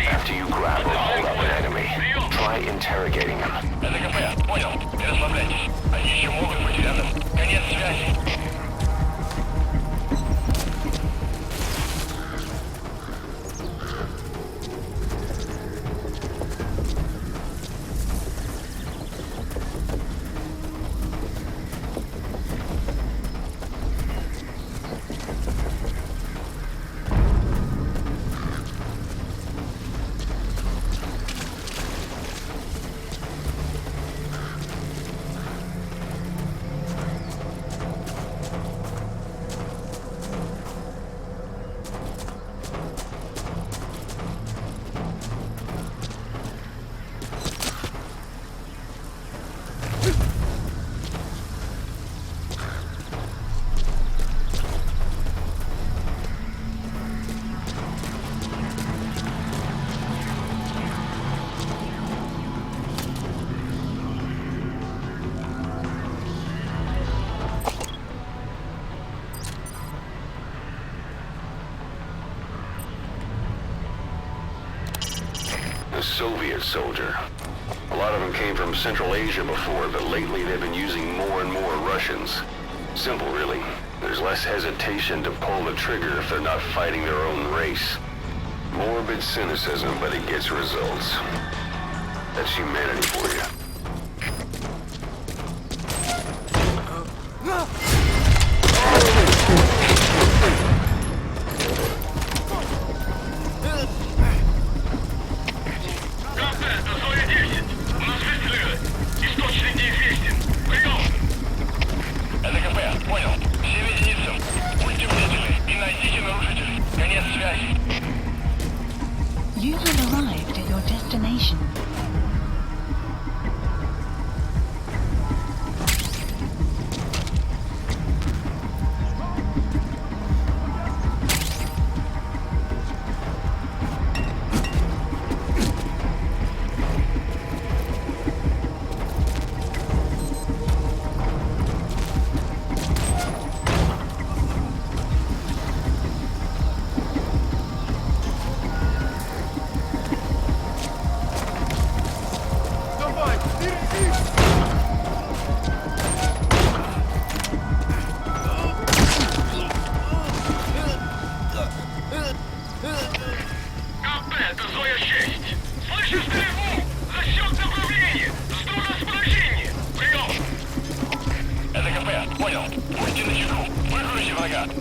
After you grab or hold up an enemy, try interrogating them. ЛКП, понял. Не расслабляйтесь. Они еще могут быть рядом. Конец связи. Soviet soldier. A lot of them came from Central Asia before, but lately they've been using more and more Russians. Simple, really. There's less hesitation to pull the trigger if they're not fighting their own race. Morbid cynicism, but it gets results. That's humanity for you. You have arrived at your destination.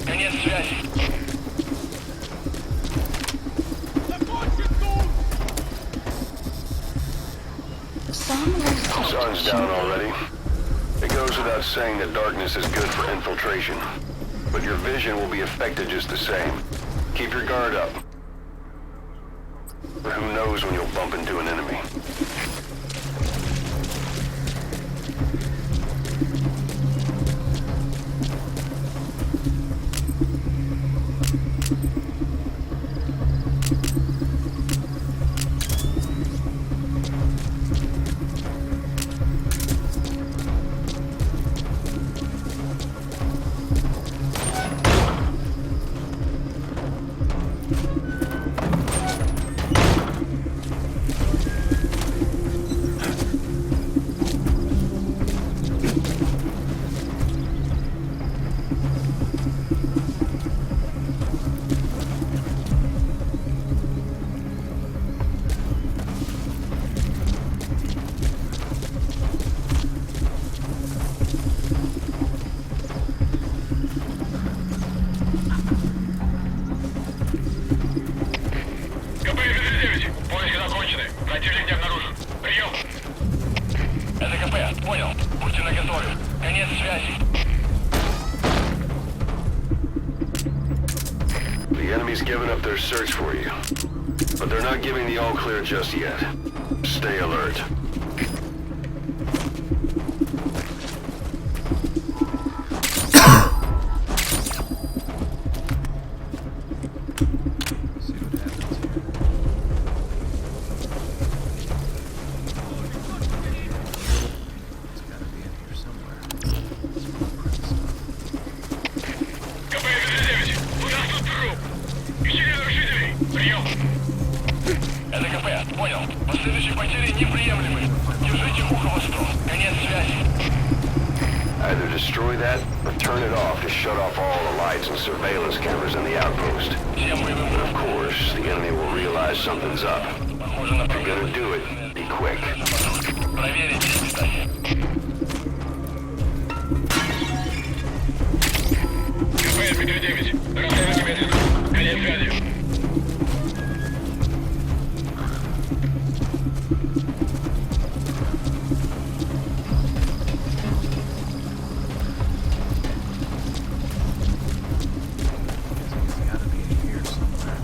Конец связи. sun's down already. It goes without saying that darkness is good for infiltration. But your vision will be affected just the same. Keep your guard up. But who knows when you'll bump into an enemy. The enemy's given up their search for you, but they're not giving the all clear just yet. Stay alert. See what happens here. It's gotta be in here somewhere. Это КП, понял. Последующие потери неприемлемы. Держите ухо востро. Конец связи. Either destroy that, or turn it off to shut off all the lights and surveillance cameras in the outpost. But of course, the enemy will realize something's up. If you're gonna do it, be quick. Проверить, кстати. КП, Дмитрий 9. Рассылаю немедленно. Конец связи. It's gotta be in here somewhere.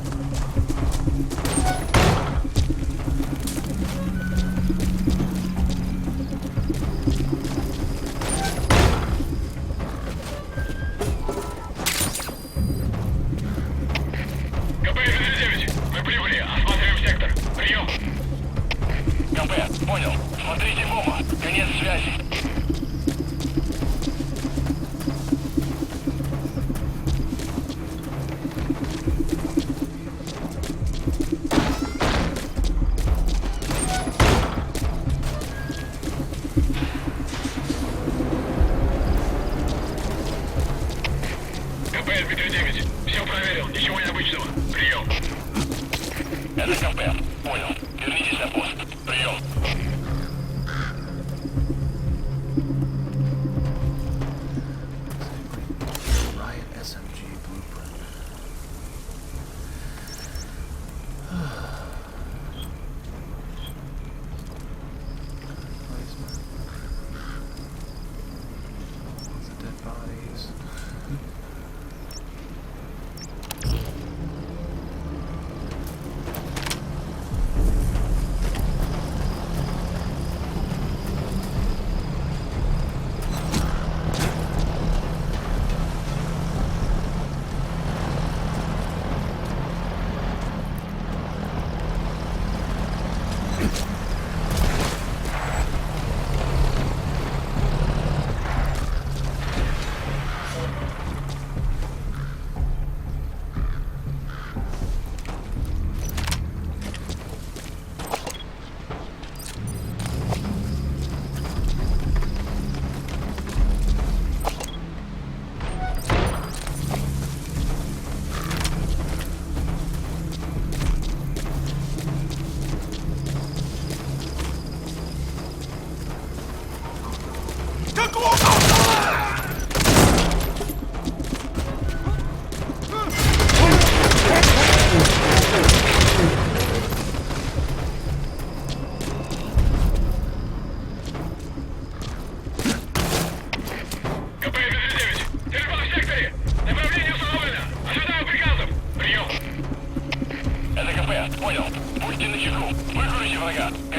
КП, Дмитрий 9. Мы прибыли. Осматриваем сектор. Прием. КП, понял. Смотрите в оба. Конец связи. КП, Дмитрий 9. Все проверил. Ничего необычного. Прием. Это КП. Понял. Вернитесь на пост. Прием. Riot SMG blueprint. Replacement. Lots of dead bodies.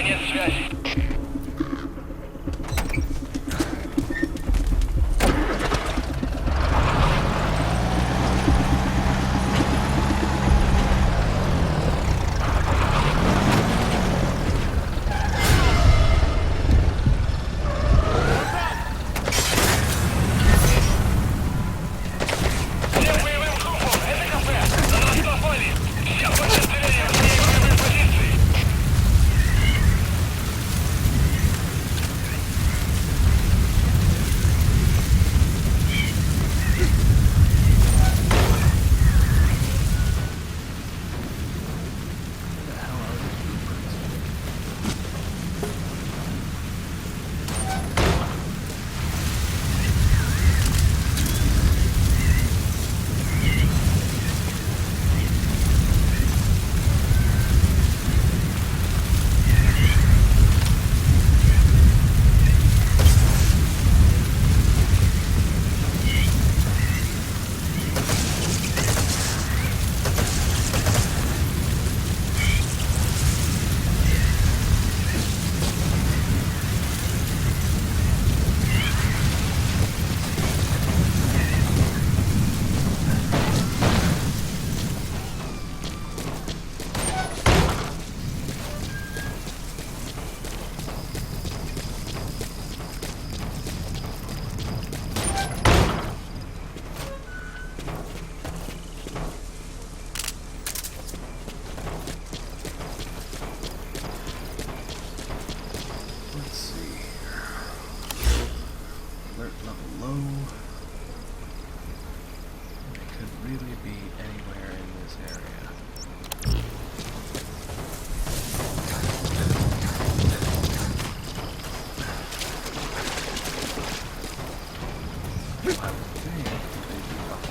Конец связи. Всем боевым группам, это КП! На нас напали! Всем подразделениям в своей боевой позиции! Where the hell are these blueprints? Let's see. Alert level low. It could really be anywhere in this area. I would think they'd be up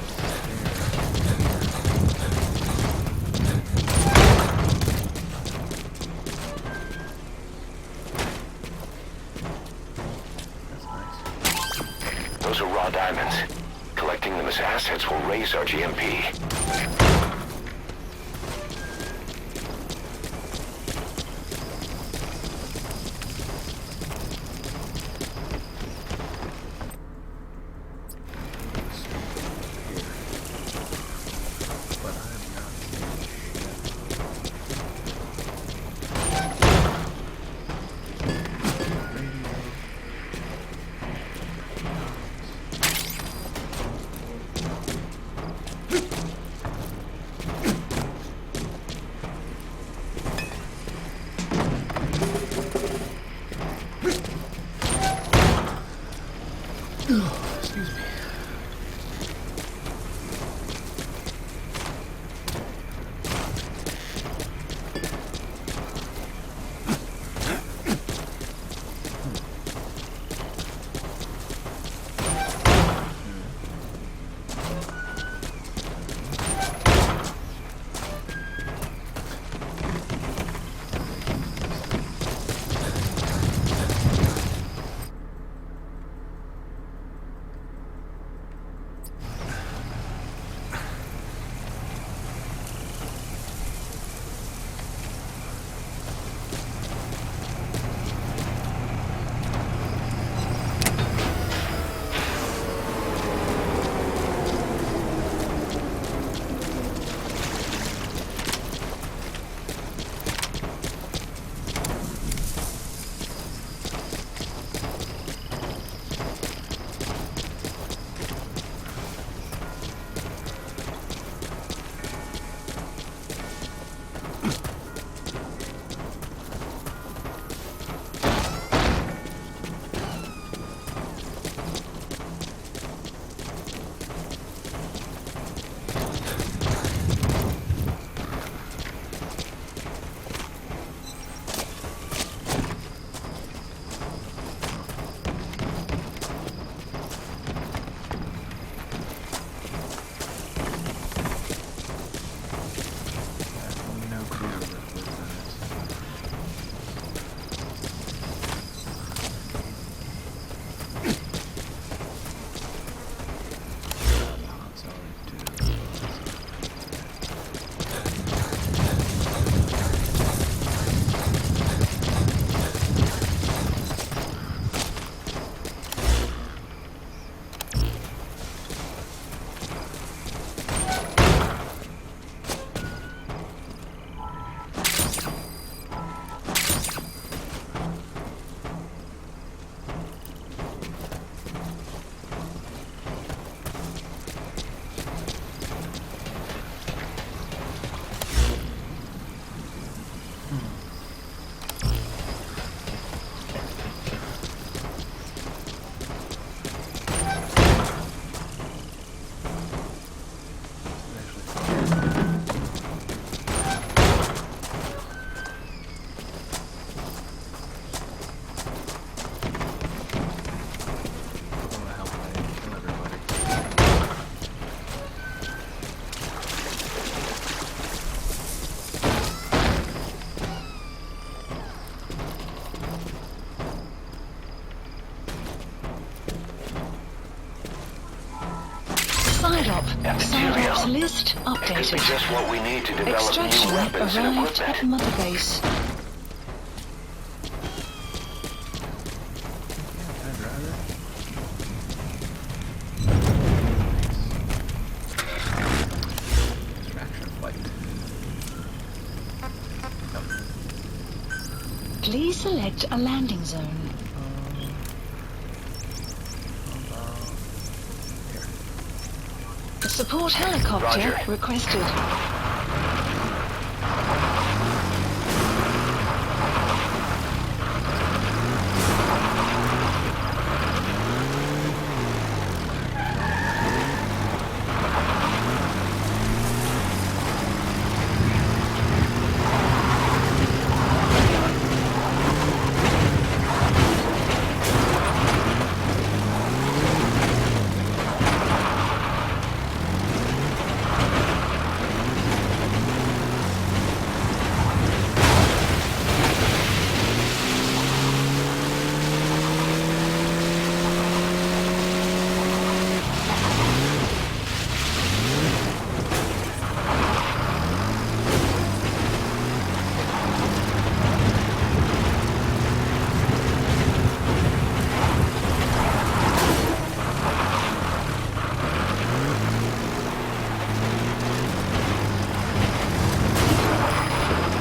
That's nice. Those are raw diamonds. Collecting them as assets will raise our GMP. But I am not radio. Excuse me. Side op. And Side material. ops list It could be updated. just what we need to develop Extraction new weapons and arrived at equipment. Mother Base. I'd rather. Extraction flight. Please select a landing zone. Here. Support helicopter Roger. requested.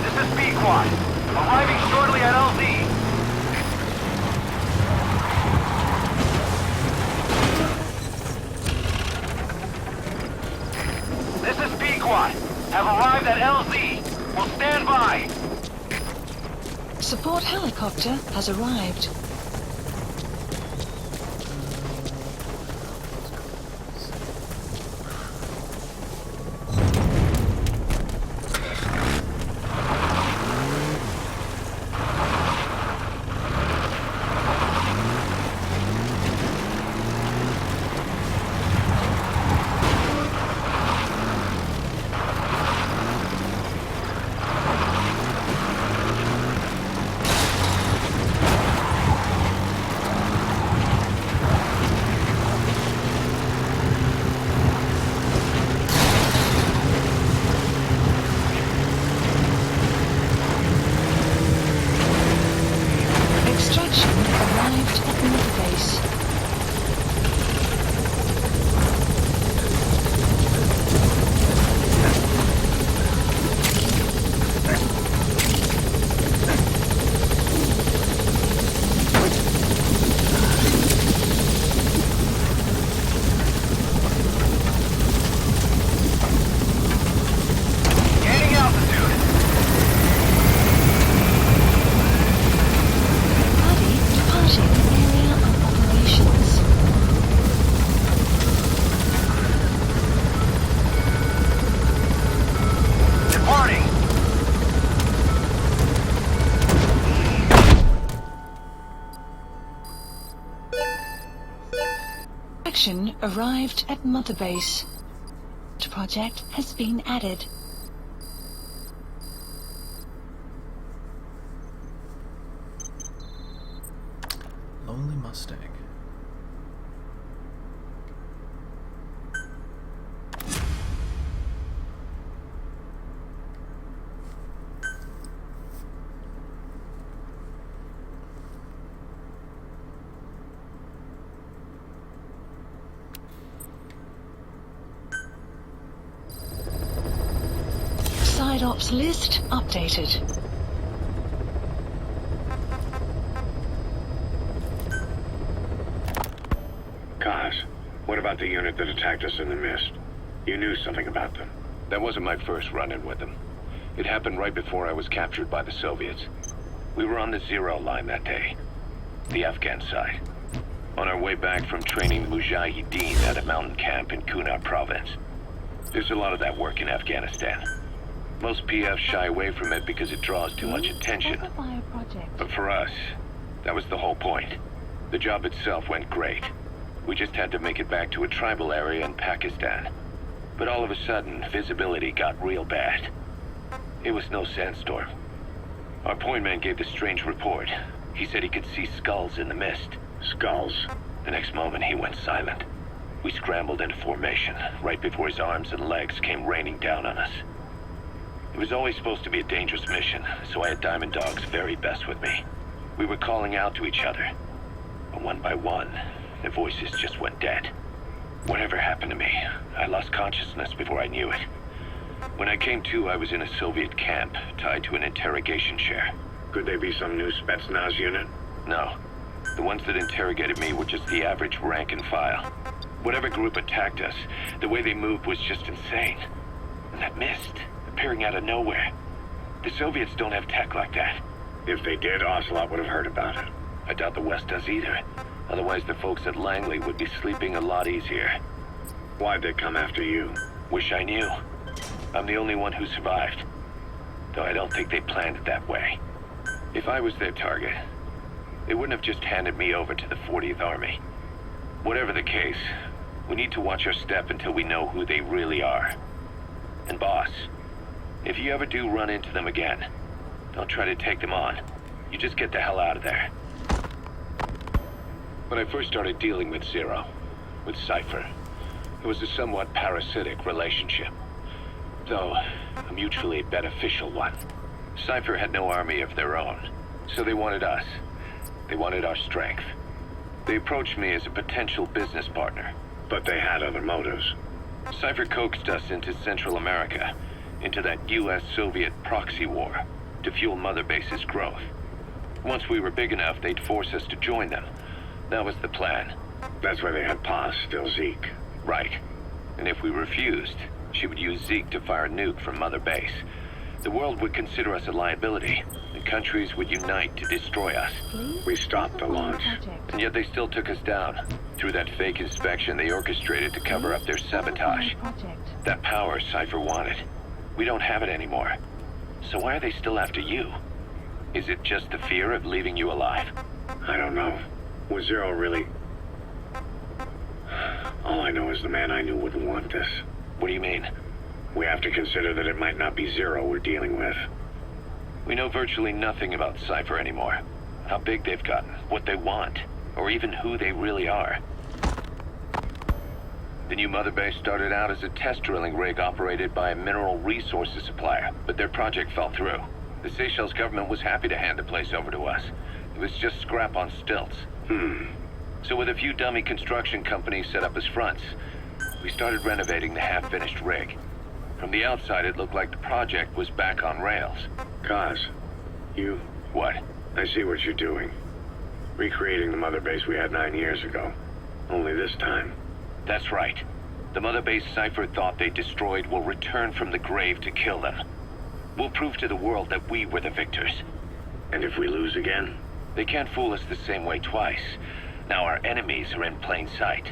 This is B-Quad. Arriving shortly at LZ. This is B-Quad. Have arrived at LZ. Will stand by. Support helicopter has arrived. Extraction arrived at Mother Base. Gaining altitude. Buddy departing area of operations. Departing. Extraction arrived at Mother Base. Project has been added. Lonely Mustang. Side ops list updated. Kaz, what about the unit that attacked us in the mist? You knew something about them. That wasn't my first run-in with them. It happened right before I was captured by the Soviets. We were on the zero line that day, the Afghan side. On our way back from training the Mujahideen at a mountain camp in Kunar province. There's a lot of that work in Afghanistan. Most PFs shy away from it because it draws too much attention. But for us, that was the whole point. The job itself went great. We just had to make it back to a tribal area in Pakistan. But all of a sudden, visibility got real bad. It was no sandstorm. Our point man gave this strange report. He said he could see skulls in the mist. Skulls. The next moment, he went silent. We scrambled into formation, right before his arms and legs came raining down on us. It was always supposed to be a dangerous mission, so I had Diamond Dog's very best with me. We were calling out to each other, but one by one, the voices just went dead. Whatever happened to me, I lost consciousness before I knew it. When I came to, I was in a Soviet camp, tied to an interrogation chair. Could they be some new Spetsnaz unit? No. The ones that interrogated me were just the average rank and file. Whatever group attacked us, the way they moved was just insane. And that mist, appearing out of nowhere. The Soviets don't have tech like that. If they did, Ocelot would have heard about it. I doubt the West does either. Otherwise, the folks at Langley would be sleeping a lot easier. Why'd they come after you? Wish I knew. I'm the only one who survived. Though I don't think they planned it that way. If I was their target, they wouldn't have just handed me over to the 40th Army. Whatever the case, we need to watch our step until we know who they really are. And boss, if you ever do run into them again, don't try to take them on. You just get the hell out of there. When I first started dealing with Zero, with Cypher, it was a somewhat parasitic relationship. Though, a mutually beneficial one. Cypher had no army of their own, so they wanted us. They wanted our strength. They approached me as a potential business partner. But they had other motives. Cypher coaxed us into Central America, into that US-Soviet proxy war, to fuel Mother Base's growth. Once we were big enough, they'd force us to join them. That was the plan. That's why they had Paz, still Zeke. Right. And if we refused, she would use Zeke to fire a nuke from Mother Base. The world would consider us a liability, and countries would unite to destroy us. We stopped the launch. And yet they still took us down. Through that fake inspection they orchestrated to cover up their sabotage. That power Cypher wanted. We don't have it anymore. So why are they still after you? Is it just the fear of leaving you alive? I don't know. Was Zero really... All I know is the man I knew wouldn't want this. What do you mean? We have to consider that it might not be Zero we're dealing with. We know virtually nothing about Cypher anymore. How big they've gotten, what they want, or even who they really are. The new Mother Base started out as a test drilling rig operated by a mineral resources supplier, but their project fell through. The Seychelles government was happy to hand the place over to us. It was just scrap on stilts. So with a few dummy construction companies set up as fronts, we started renovating the half-finished rig. From the outside, it looked like the project was back on rails. Kaz, you... What? I see what you're doing. Recreating the Mother Base we had 9 years ago. Only this time. That's right. The Mother Base Cypher thought they destroyed will return from the grave to kill them. We'll prove to the world that we were the victors. And if we lose again? They can't fool us the same way twice. Now our enemies are in plain sight.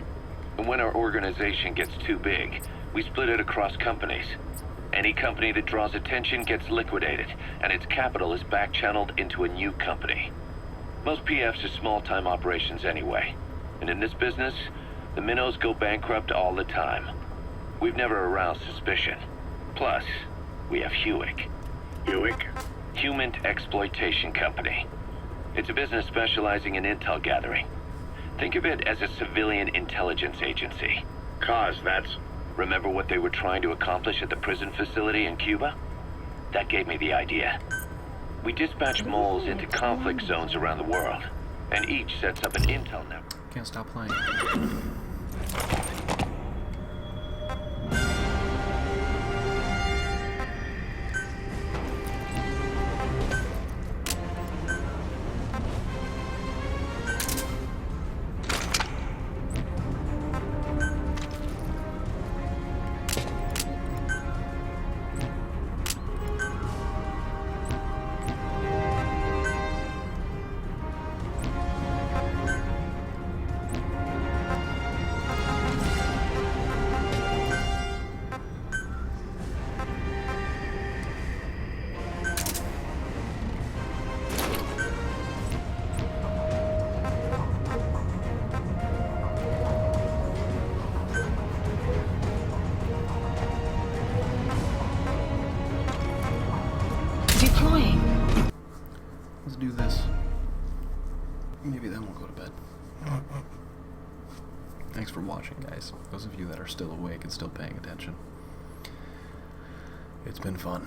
And when our organization gets too big, we split it across companies. Any company that draws attention gets liquidated, and its capital is back-channeled into a new company. Most PFs are small-time operations anyway. And in this business, the minnows go bankrupt all the time. We've never aroused suspicion. Plus, we have Hewick. Hewick? Human Exploitation Company. It's a business specializing in intel gathering. Think of it as a civilian intelligence agency. Kaz, that's... Remember what they were trying to accomplish at the prison facility in Cuba? That gave me the idea. We dispatch moles into conflict zones around the world, and each sets up an intel network. Can't stop playing. for watching, guys. Those of you that are still awake and still paying attention. It's been fun.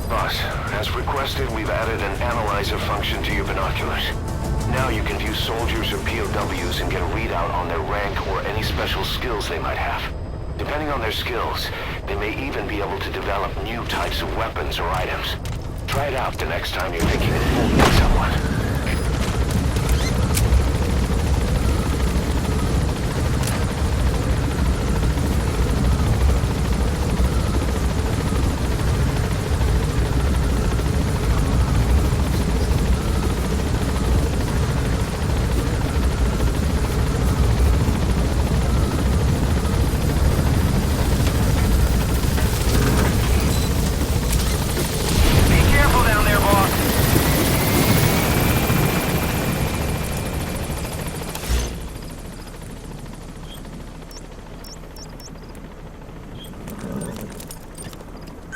Boss, as requested, we've added an analyzer function to your binoculars. Now you can view soldiers or POWs and get a readout on their rank or any special skills they might have. Depending on their skills, they may even be able to develop new types of weapons or items. Try it out the next time you're thinking of wounding someone.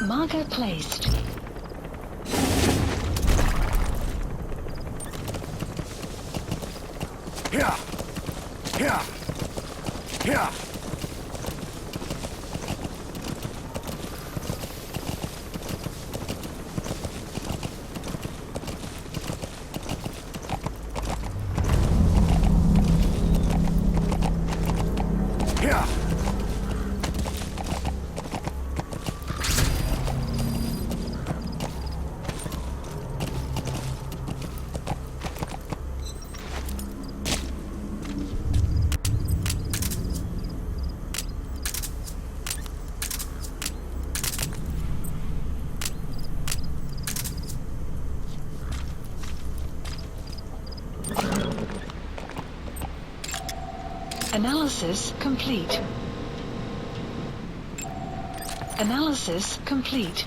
Marker placed. Here! Here! Here! Here! Analysis complete. Analysis complete.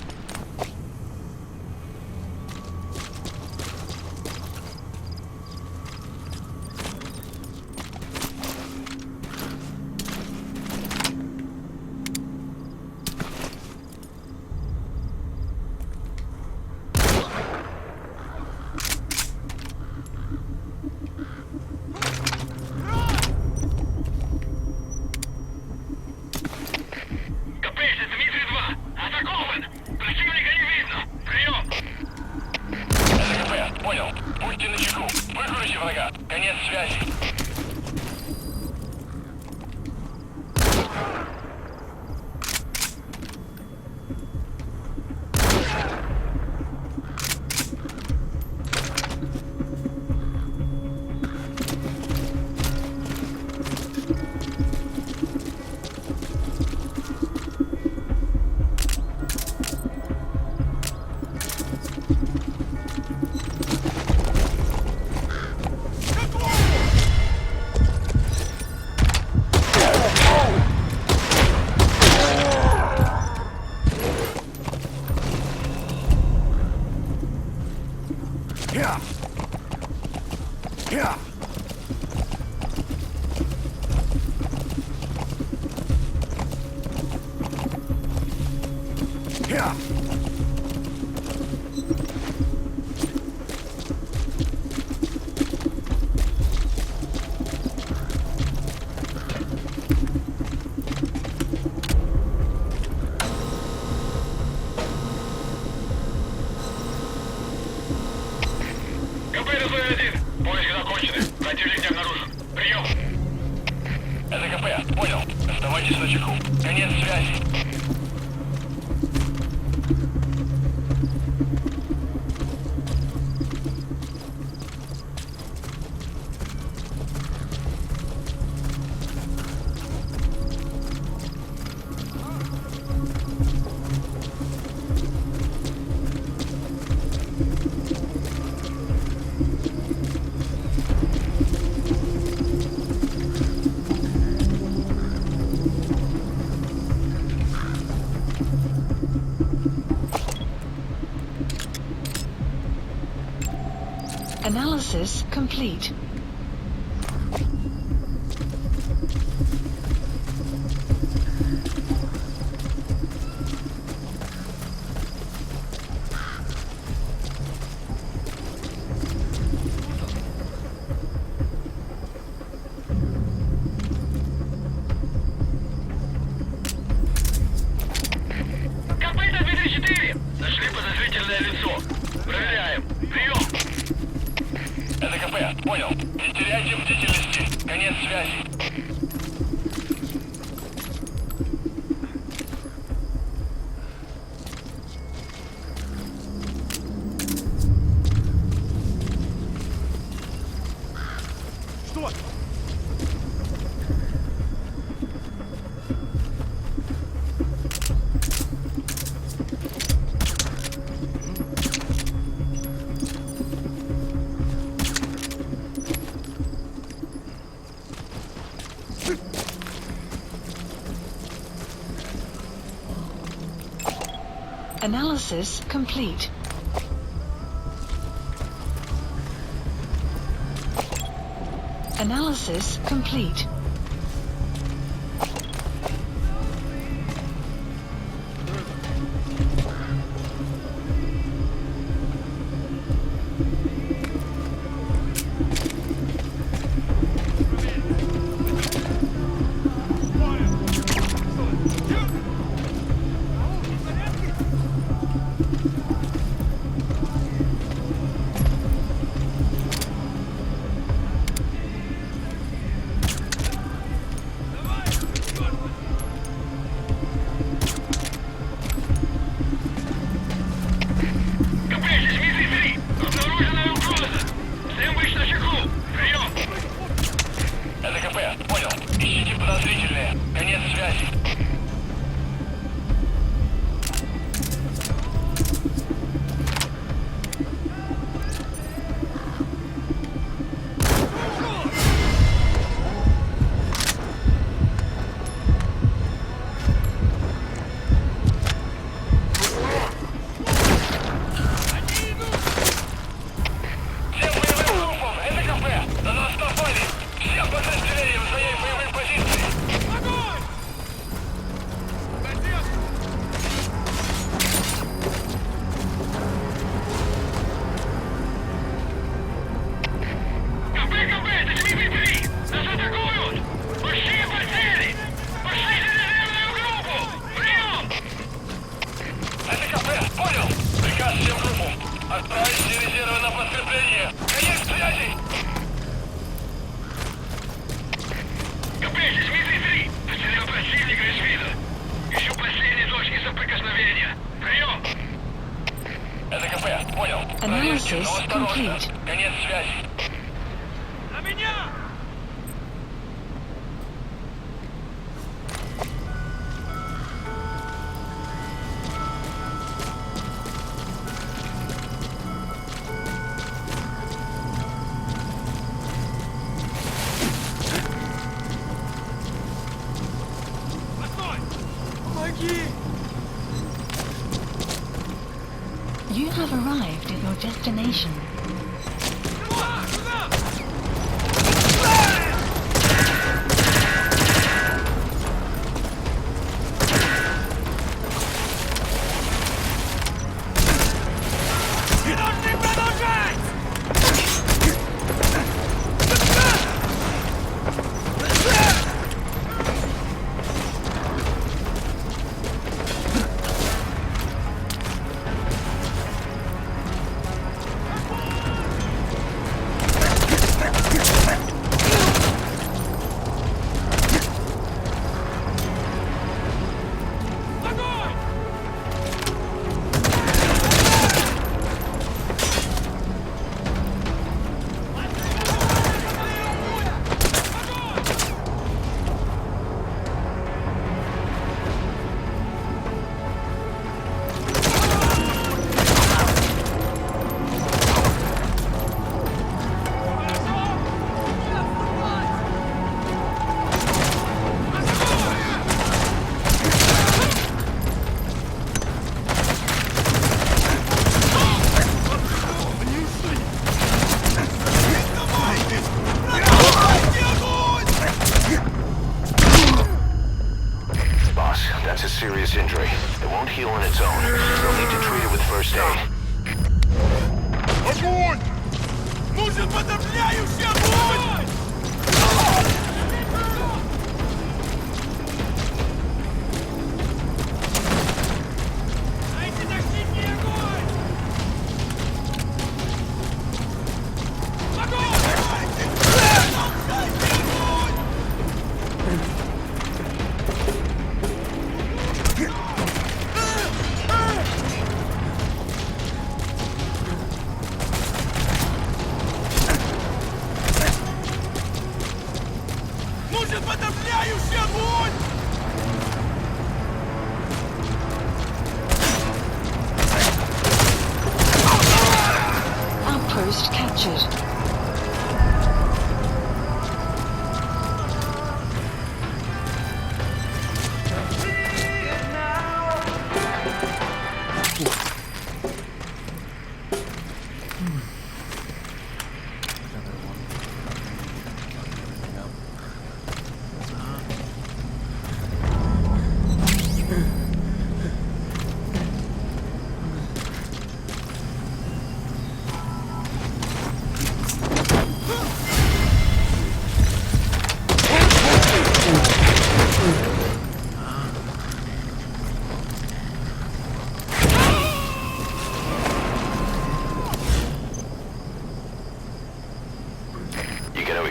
Конец связи. Here! Here! Here! КП-101. Поиски закончены. Противник не обнаружен. Прием. Это КП. Понял. Оставайтесь на чеку. Конец связи. Analysis complete. Analysis complete. Analysis complete. Analysis complete. Конец связи. You have arrived at your destination. That's a serious injury. It won't heal on its own. They'll need to treat it with first aid. Огонь! Нужен подавляющий огонь! Дайте защитный огонь! Огонь! Нужен подавляющий огонь! Outpost captured.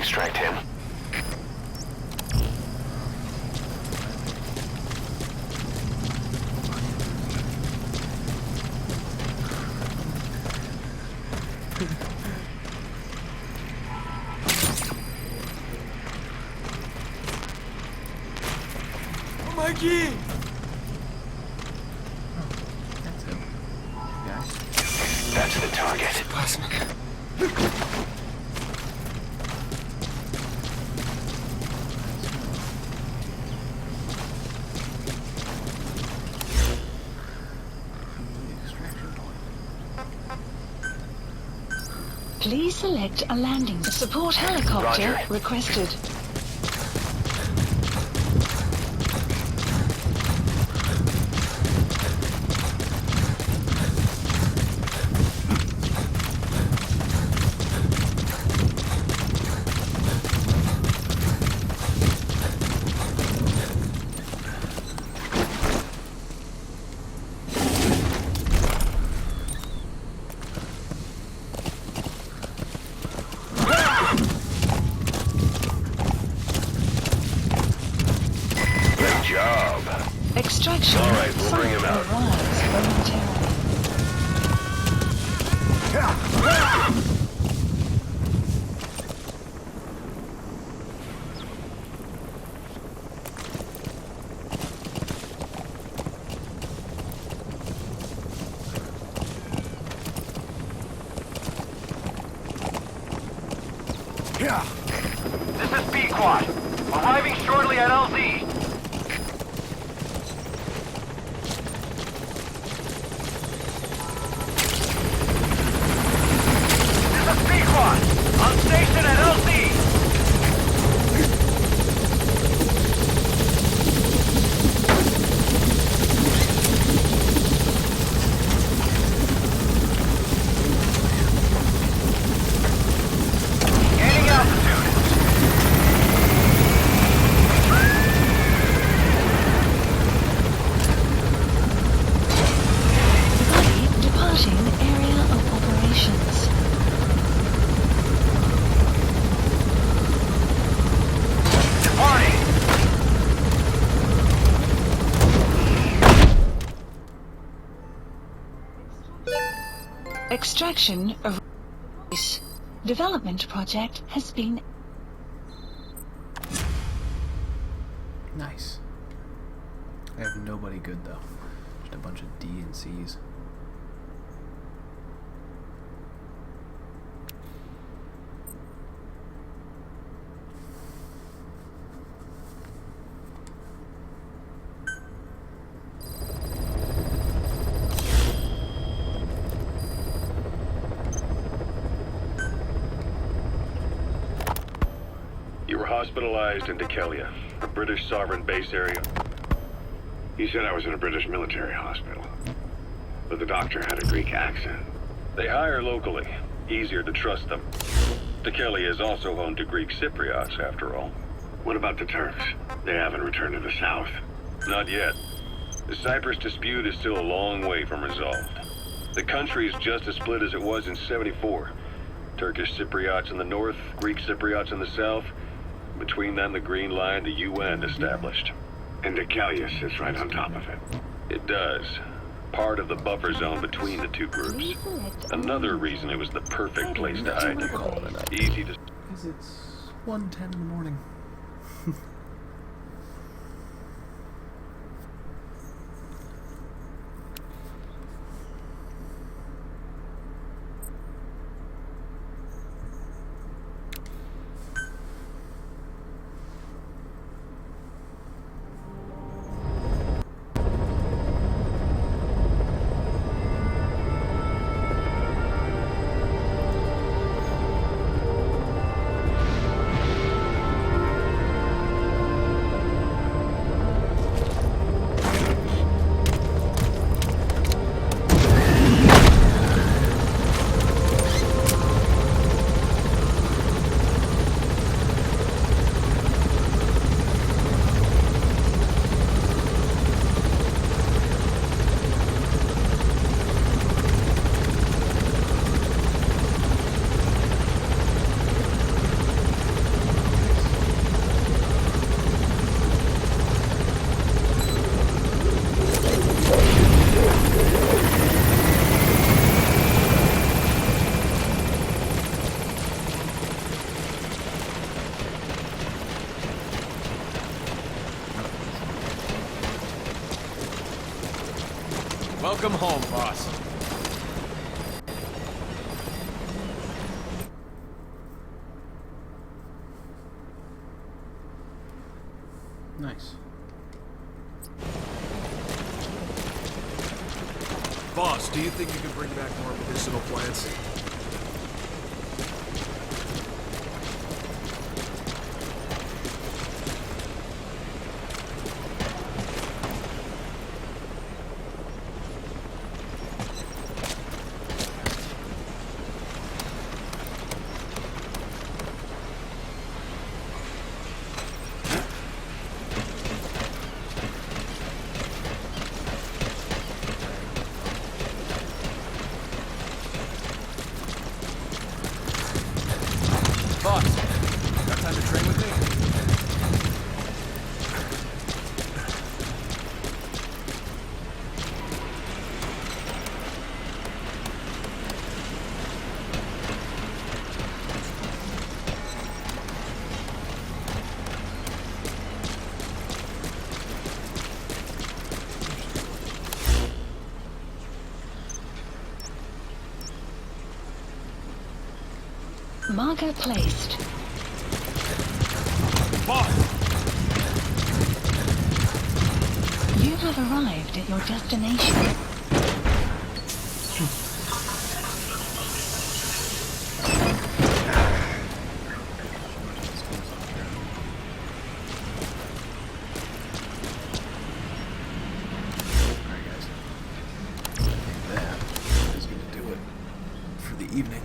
extract him. Помоги! That's him. Guys. That's the target. Extraction point. Please select a landing. Support helicopter Roger. requested. Good job. Extraction All right, we'll bring him site out. arrives momentarily. This is B-Quad. Arriving shortly at LZ. This is B-Quad. On station at LZ. Gaining altitude. Body departing area of operations. Departing. Extraction of development project has been Nice. I have nobody good though. Just a bunch of D and C's. You were hospitalized in Dekelia, a British sovereign base area. He said I was in a British military hospital, but the doctor had a Greek accent. They hire locally, easier to trust them. Dekelia is also home to Greek Cypriots, after all. What about the Turks? They haven't returned to the south. Not yet. The Cyprus dispute is still a long way from resolved. The country is just as split as it was in '74. Turkish Cypriots in the north, Greek Cypriots in the south. Between them, the Green Line, the UN established. And Dekelia sits right on top of it. It does. Part of the buffer zone between the two groups. Another reason it was the perfect place to hide. Easy to... Because it's 1:10 in the morning. Welcome home, boss. Nice. Boss, do you think you can bring back more medicinal plants? Boss, got time to train with me? Marker placed. Boss! You have arrived at your destination. Alright, guys. That is going to do it for the evening.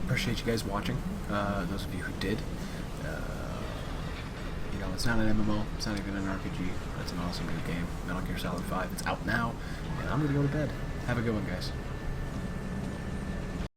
Appreciate you guys watching. Those of you who did. You know, it's not an MMO. It's not even an RPG. It's an awesome new game. Metal Gear Solid 5. It's out now. And I'm going to go to bed. Have a good one, guys.